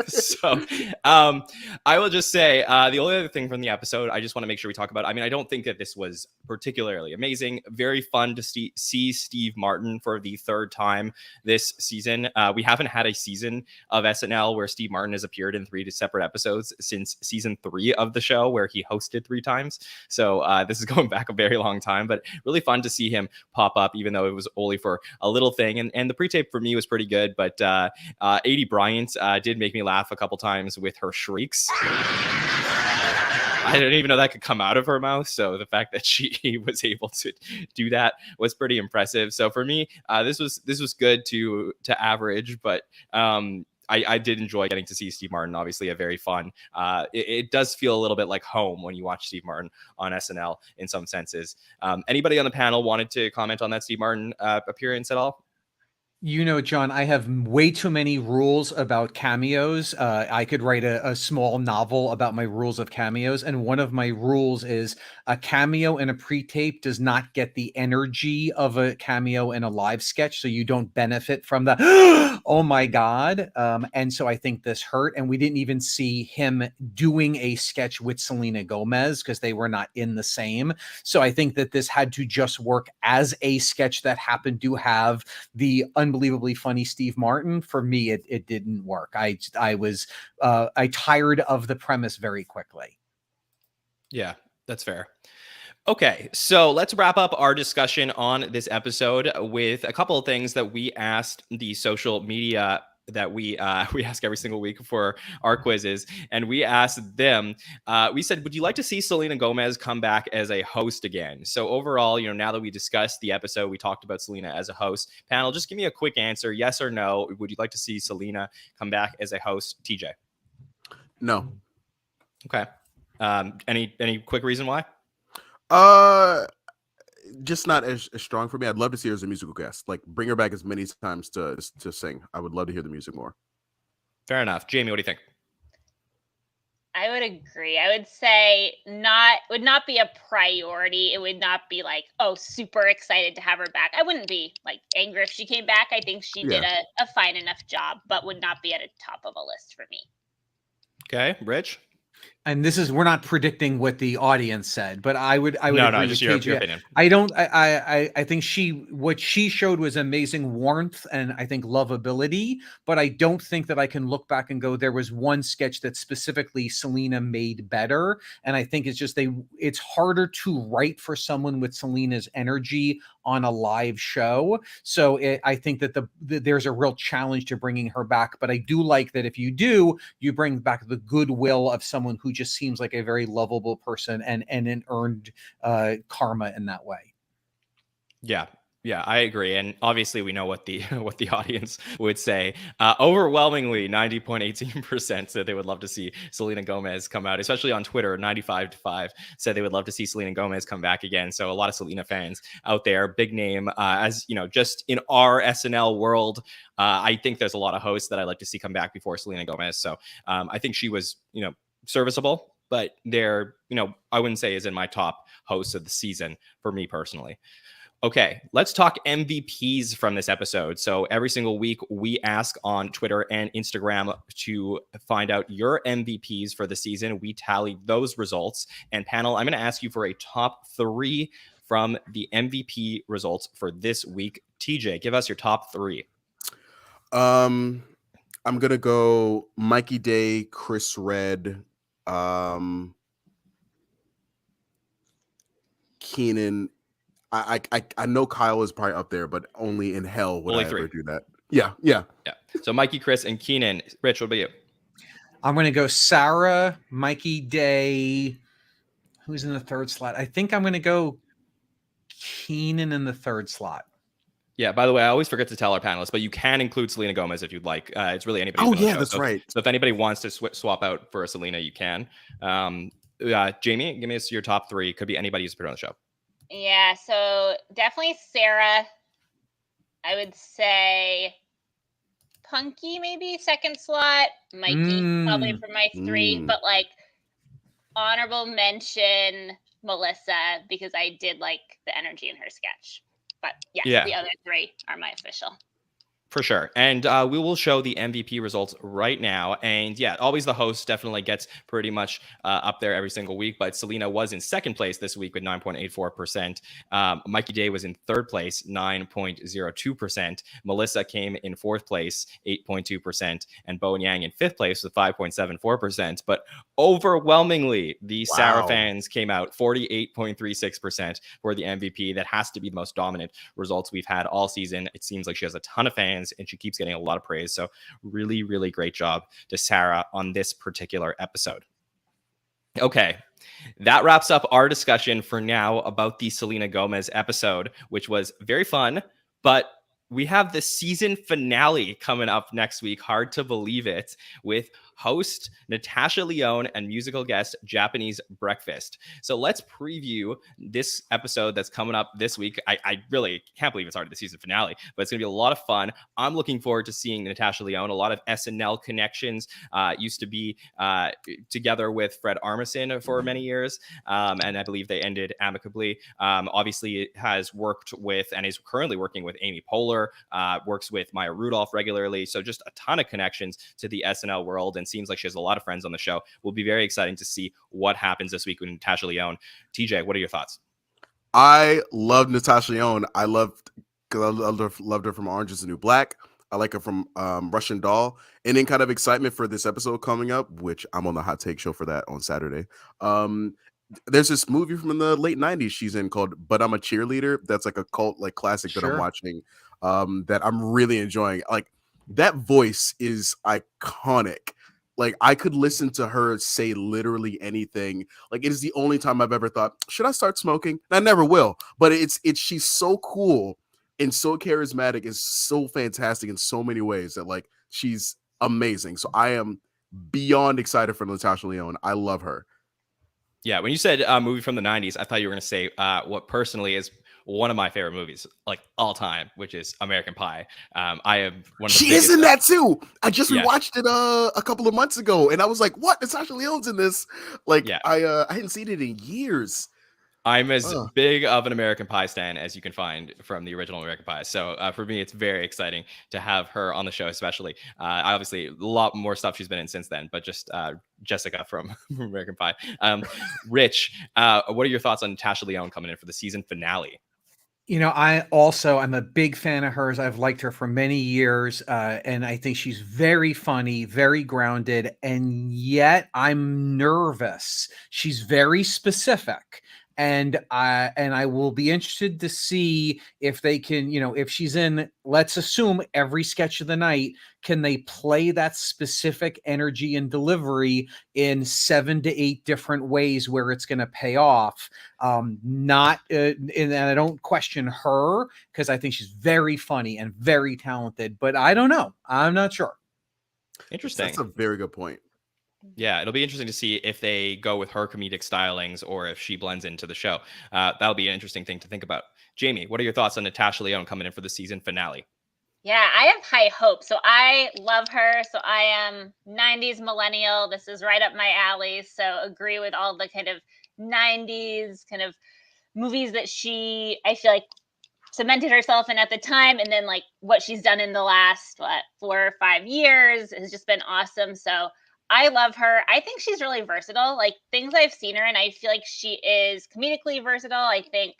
So I will just say the only other thing from the episode I just want to make sure we talk about. I mean, I don't think that this was particularly amazing. Very fun to see Steve Martin for the third time this season. We haven't had a season of SNL where Steve Martin has appeared in 3 separate episodes since season 3 of the show, where he hosted 3 times. So this is going back a very long time, but really fun to see him pop up, even though it was only for a little thing. And the pre-tape for me was pretty good, but Adie Bryant did make me laugh a couple times with her shrieks. I didn't even know that could come out of her mouth. So the fact that she was able to do that was pretty impressive. So for me, this was good to average, but I did enjoy getting to see Steve Martin. Obviously, a very fun. It does feel a little bit like home when you watch Steve Martin on SNL in some senses. Anybody on the panel wanted to comment on that Steve Martin appearance at all? John, I have way too many rules about cameos. I could write a small novel about my rules of cameos. And one of my rules is a cameo in a pre-tape does not get the energy of a cameo in a live sketch. So you don't benefit from the, oh my God. And so I think this hurt. And we didn't even see him doing a sketch with Selena Gomez because they were not in the same. So I think that this had to just work as a sketch that happened to have the unbelievably funny Steve Martin. For me, it didn't work. I tired of the premise very quickly. Yeah, that's fair. Okay, so let's wrap up our discussion on this episode with a couple of things that we asked the social media that we ask every single week for our quizzes, and we asked them. We said, "Would you like to see Selena Gomez come back as a host again?" So overall, now that we discussed the episode, we talked about Selena as a host. Panel, just give me a quick answer, yes or no. Would you like to see Selena come back as a host? TJ, no. Okay. Any quick reason why? Just not as strong for me. I'd love to see her as a musical guest. Like, bring her back as many times to sing. I would love to hear the music more. Fair enough. Jamie, what do you think? I would agree. I would say would not be a priority. It would not be like, oh, super excited to have her back. I wouldn't be like angry if she came back. I think she did a fine enough job, but would not be at a top of a list for me. Okay, Rich? And we're not predicting what the audience said, but I would no, just your opinion. I think what she showed was amazing warmth and I think lovability, but I don't think that I can look back and go, there was one sketch that specifically Selena made better. And I think it's just it's harder to write for someone with Selena's energy on a live show. So I think that there's a real challenge to bringing her back, but I do like that if you do, you bring back the goodwill of someone who just seems like a very lovable person and an earned karma in that way. Yeah, Yeah, I agree, and obviously we know what the what the audience would say. Overwhelmingly, 90.18% said they would love to see Selena Gomez come out, especially on Twitter. 95-5 said they would love to see Selena Gomez come back again. So a lot of Selena fans out there, big name. As you know, just in our SNL world, I think there's a lot of hosts that I'd like to see come back before Selena Gomez. So I think she was, serviceable, but they're, I wouldn't say is in my top hosts of the season for me personally. Okay, let's talk MVPs from this episode. So every single week we ask on Twitter and Instagram to find out your MVPs for the season. We tally those results. And panel, I'm going to ask you for a top 3 from the MVP results for this week. TJ, give us your top 3. I'm going to go Mikey Day, Chris Redd, Keenan. I know Kyle is probably up there, but only in hell would only I 3. ever do that. Yeah. So Mikey, Chris, and Keenan. Rich, what about you? I'm going to go Sarah, Mikey Day. Who's in the third slot? I think I'm going to go Keenan in the third slot. Yeah, by the way, I always forget to tell our panelists, but you can include Selena Gomez if you'd like. It's really anybody. Oh, yeah, that's right. So if anybody wants to swap out for a Selena, you can. Jamie, give me your top 3. Could be anybody who's put on the show. Yeah, so definitely Sarah. I would say Punky, maybe second slot. Mikey, probably for my 3. But like honorable mention Melissa, because I did like the energy in her sketch. But yes, the other 3 are my official. For sure. And we will show the MVP results right now. And yeah, always the host definitely gets pretty much up there every single week. But Selena was in second place this week with 9.84%. Mikey Day was in third place, 9.02%. Melissa came in fourth place, 8.2%. And Bo and Yang in fifth place with 5.74%. But overwhelmingly, the Sarah fans came out 48.36% for the MVP. That has to be the most dominant results we've had all season. It seems like she has a ton of fans and she keeps getting a lot of praise. So really, really great job to Sarah on this particular episode. Okay, that wraps up our discussion for now about the Selena Gomez episode, which was very fun, but we have the season finale coming up next week. Hard to believe it, with host Natasha Lyonne and musical guest Japanese Breakfast. So let's preview this episode that's coming up this week. I really can't believe it's already the season finale, but it's going to be a lot of fun. I'm looking forward to seeing Natasha Lyonne. A lot of SNL connections. Used to be together with Fred Armisen for many years, and I believe they ended amicably. Obviously has worked with and is currently working with Amy Poehler, works with Maya Rudolph regularly. So just a ton of connections to the SNL world, and seems like she has a lot of friends on the show. Will be very exciting to see what happens this week with Natasha Lyonne. TJ, what are your thoughts? I love Natasha Lyonne. I loved her from Orange is the New Black. I like her from Russian Doll. And in kind of excitement for this episode coming up, which I'm on the Hot Take show for that on Saturday. There's this movie from the late 90s she's in called But I'm a Cheerleader. That's like a cult like classic that I'm watching that I'm really enjoying. Like that voice is iconic. Like I could listen to her say literally anything. Like it is the only time I've ever thought, should I start smoking? And I never will. But it's she's so cool and so charismatic and so fantastic in so many ways that like she's amazing. So I am beyond excited for Natasha Lyonne. I love her. Yeah, when you said movie from the 90s, I thought you were going to say what personally is one of my favorite movies, like all time, which is American Pie. I am one of the She is in that too. I just rewatched it a couple of months ago, and I was like, "What? Natasha Lyonne's in this?" Like, I hadn't seen it in years. I'm as big of an American Pie stan as you can find from the original American Pie. So for me, it's very exciting to have her on the show, especially. Obviously, a lot more stuff she's been in since then, but just Jessica from American Pie. Rich, what are your thoughts on Natasha Lyonne coming in for the season finale? You know, I'm a big fan of hers. I've liked her for many years, and I think she's very funny, very grounded, and yet I'm nervous. She's very specific. And I will be interested to see if they can, if she's in, let's assume every sketch of the night, can they play that specific energy and delivery in 7 to 8 different ways where it's going to pay off? And I don't question her because I think she's very funny and very talented, but I don't know. I'm not sure. Interesting. That's a very good point. Yeah, it'll be interesting to see if they go with her comedic stylings or if she blends into the show. That'll be an interesting thing to think about. Jamie, what are your thoughts on Natasha Lyonne coming in for the season finale? Yeah, I have high hopes. So I love her. So I am 90s millennial. This is right up my alley. So agree with all the kind of 90s kind of movies that I feel like cemented herself in at the time. And then like what she's done in the last, 4 or 5 years has just been awesome. So I love her. I think she's really versatile. Like things I've seen her in, I feel like she is comedically versatile. I think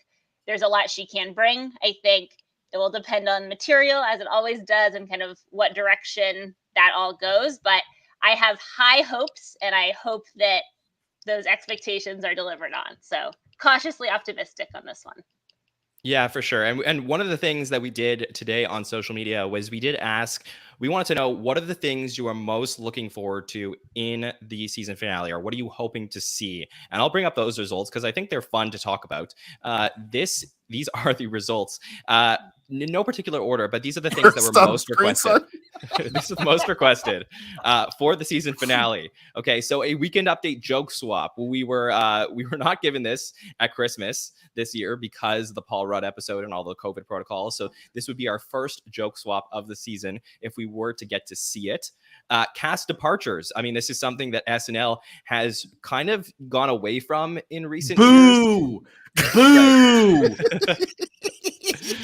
there's a lot she can bring. I think it will depend on material, as it always does, and kind of what direction that all goes. But I have high hopes, and I hope that those expectations are delivered on. So cautiously optimistic on this one. Yeah, for sure. And one of the things that we did today on social media was we wanted to know, what are the things you are most looking forward to in the season finale, or what are you hoping to see? And I'll bring up those results because I think they're fun to talk about. These are the results. In no particular order, but these are the things that were most requested. This is most requested for the season finale. Okay, so a weekend update joke swap. We were not given this at Christmas this year because of the Paul Rudd episode and all the COVID protocols. So this would be our first joke swap of the season if we were to get to see it. Cast departures. I mean, this is something that SNL has kind of gone away from in recent years. Boo!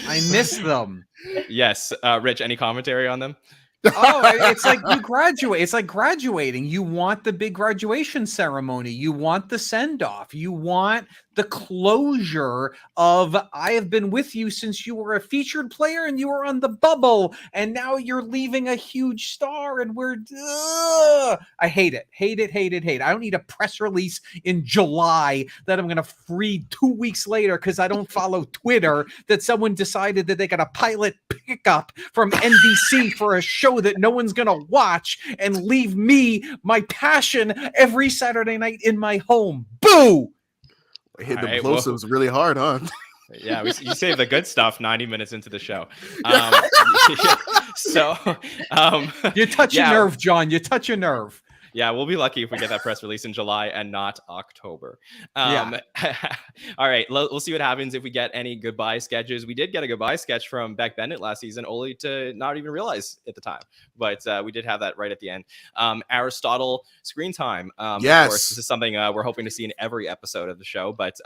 I miss them. Yes. Rich, any commentary on them? It's like you graduate. It's like graduating. You want the big graduation ceremony. You want the send-off. You want the closure of, I have been with you since you were a featured player and you were on the bubble, and now you're leaving a huge star, and I hate it. Hate it, hate it, hate it. I don't need a press release in July that I'm going to read 2 weeks later because I don't follow Twitter that someone decided that they got a pilot pickup from NBC for a show that no one's going to watch and leave me my passion every Saturday night in my home. Boo! Hit the plosives really hard, huh? Yeah, you saved the good stuff 90 minutes into the show. You touch a nerve, John. You touch a nerve. Yeah, we'll be lucky if we get that press release in July and not October. All right, we'll see what happens if we get any goodbye sketches. We did get a goodbye sketch from Beck Bennett last season, only to not even realize at the time. But we did have that right at the end. Aristotle screen time. Yes. Of course, this is something we're hoping to see in every episode of the show. But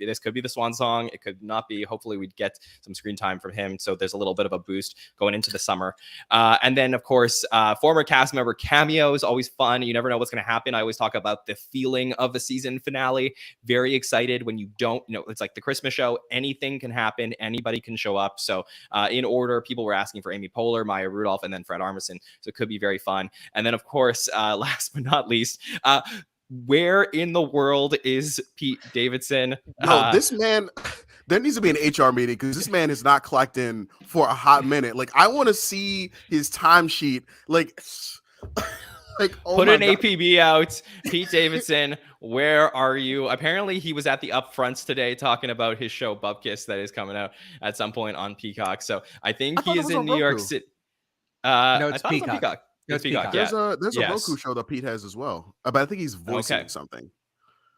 this could be the swan song. It could not be. Hopefully, we'd get some screen time from him. So there's a little bit of a boost going into the summer. And then, of course, former cast member cameos, always fun. You never know what's going to happen. I always talk about the feeling of the season finale. Very excited when you don't, it's like the Christmas show. Anything can happen. Anybody can show up. So in order, people were asking for Amy Poehler, Maya Rudolph, and then Fred Armisen. So it could be very fun. And then, of course, last but not least, where in the world is Pete Davidson? No, this man... There needs to be an HR meeting because this man is not clocked in for a hot minute. Like, I want to see his timesheet. Like, oh, put an APB out. Pete Davidson, where are you? Apparently, he was at the upfronts today talking about his show Bupkis that is coming out at some point on Peacock. So I think he is in New York City. No, it's Peacock. It's Peacock. There's a Roku show that Pete has as well, but I think he's voicing something.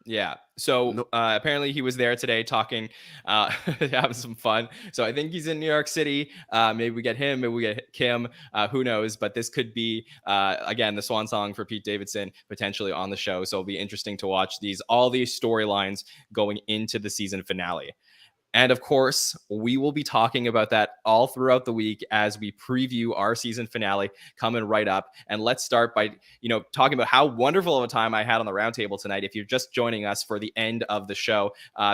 Yeah. So apparently he was there today talking, having some fun. So I think he's in New York City. Maybe we get him, maybe we get Kim. Who knows? But this could be, again, the swan song for Pete Davidson potentially on the show. So it'll be interesting to watch all these storylines going into the season finale. And of course, we will be talking about that all throughout the week as we preview our season finale coming right up. And let's start by, talking about how wonderful of a time I had on the roundtable tonight. If you're just joining us for the end of the show,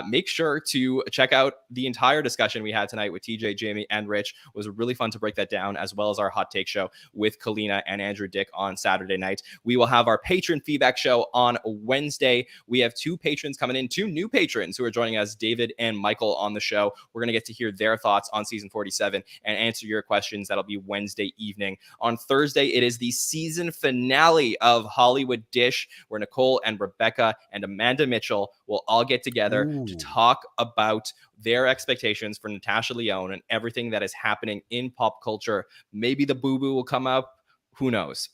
make sure to check out the entire discussion we had tonight with TJ, Jamie, and Rich. It was really fun to break that down, as well as our hot take show with Kalina and Andrew Dick on Saturday night. We will have our patron feedback show on Wednesday. We have 2 patrons coming in, 2 new patrons who are joining us, David and Michael, on the show. We're going to get to hear their thoughts on season 47 and answer your questions. That'll be Wednesday evening. On Thursday, it is the season finale of Hollywood Dish, where Nicole and Rebecca and Amanda Mitchell will all get together to talk about their expectations for Natasha Lyonne and everything that is happening in pop culture. Maybe the boo-boo will come up. Who knows?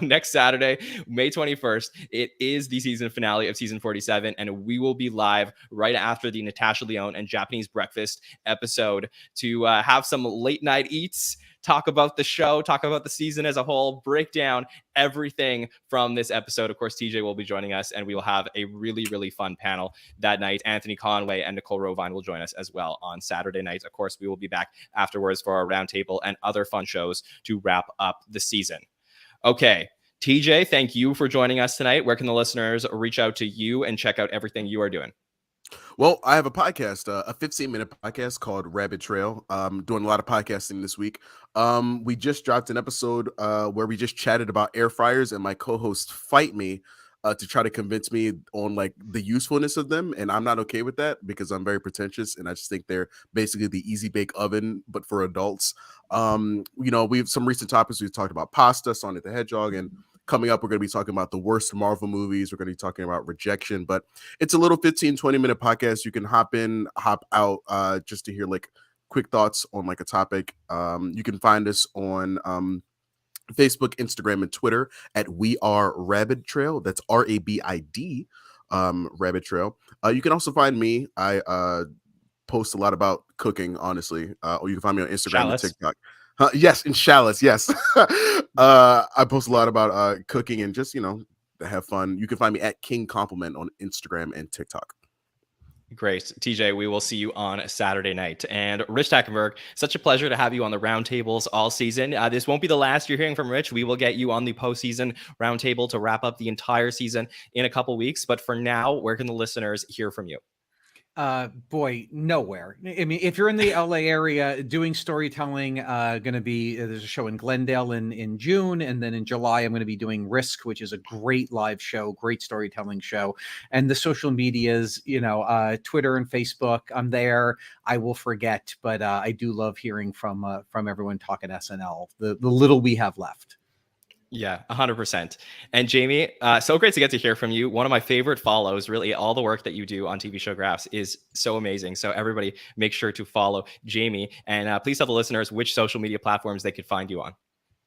Next Saturday, May 21st, it is the season finale of season 47, and we will be live right after the Natasha Lyonne and Japanese Breakfast episode to have some late night eats, talk about the show, talk about the season as a whole, break down everything from this episode. Of course, TJ will be joining us, and we will have a really, really fun panel that night. Anthony Conway and Nicole Rovine will join us as well on Saturday night. Of course, we will be back afterwards for our roundtable and other fun shows to wrap up the season. Okay, TJ, thank you for joining us tonight. Where can the listeners reach out to you and check out everything you are doing? Well, I have a podcast, a 15-minute podcast called Rabbit Trail. Doing a lot of podcasting this week. We just dropped an episode where we just chatted about air fryers, and my co-host fight me to try to convince me on like the usefulness of them, and I'm not okay with that because I'm very pretentious, and I just think they're basically the easy bake oven, but for adults. We have some recent topics. We've talked about pasta, Sonic the Hedgehog, and coming up, we're going to be talking about the worst Marvel movies. We're going to be talking about rejection, but it's a little 15-20-minute podcast. You can hop in, hop out, just to hear like quick thoughts on like a topic. You can find us on Facebook, Instagram, and Twitter at We Are Rabbit Trail. That's RABID, Rabbit Trail. You can also find me. I post a lot about cooking, honestly. Or you can find me on Instagram and TikTok. Yes, in shallots. Yes. I post a lot about cooking and just, have fun. You can find me at King Compliment on Instagram and TikTok. Great. TJ, we will see you on Saturday night. And Rich Tackenberg, such a pleasure to have you on the roundtables all season. This won't be the last you're hearing from Rich. We will get you on the postseason roundtable to wrap up the entire season in a couple weeks. But for now, where can the listeners hear from you? Boy, nowhere. I mean, if you're in the LA area doing storytelling, there's a show in Glendale in June, and then in July I'm going to be doing Risk, which is a great live show, great storytelling show. And the social medias, Twitter and Facebook, I'm there. I will forget, but I do love hearing from everyone talking SNL, the little we have left. Yeah, 100%. And Jamie, so great to get to hear from you. One of my favorite follows, really, all the work that you do on TV show Graphs is so amazing. So everybody make sure to follow Jamie, and please tell the listeners which social media platforms they could find you on.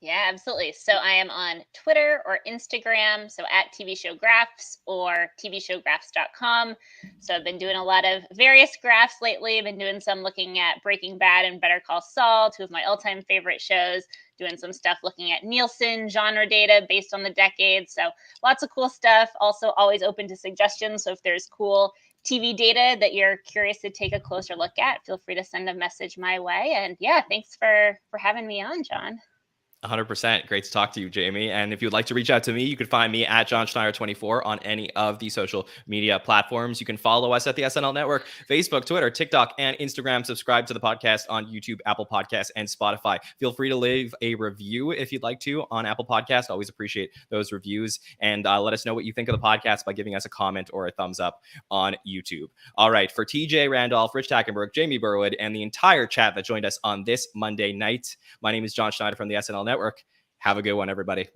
Yeah, absolutely. So I am on Twitter or Instagram, so at TV Show Graphs or tvshowgraphs.com. So I've been doing a lot of various graphs lately. I've been doing some looking at Breaking Bad and Better Call Saul, 2 of my all-time favorite shows, doing some stuff looking at Nielsen genre data based on the decade. So lots of cool stuff. Also always open to suggestions. So if there's cool TV data that you're curious to take a closer look at, feel free to send a message my way. And yeah, thanks for having me on, John. 100%. Great to talk to you, Jamie. And if you'd like to reach out to me, you can find me at Jon Schneider 24 on any of the social media platforms. You can follow us at the SNL Network, Facebook, Twitter, TikTok, and Instagram. Subscribe to the podcast on YouTube, Apple Podcasts, and Spotify. Feel free to leave a review if you'd like to on Apple Podcasts. Always appreciate those reviews. And let us know what you think of the podcast by giving us a comment or a thumbs up on YouTube. All right. For TJ Randolph, Rich Tackenberg, Jamie Burwood, and the entire chat that joined us on this Monday night, my name is Jon Schneider from the SNL Network. Have a good one, everybody.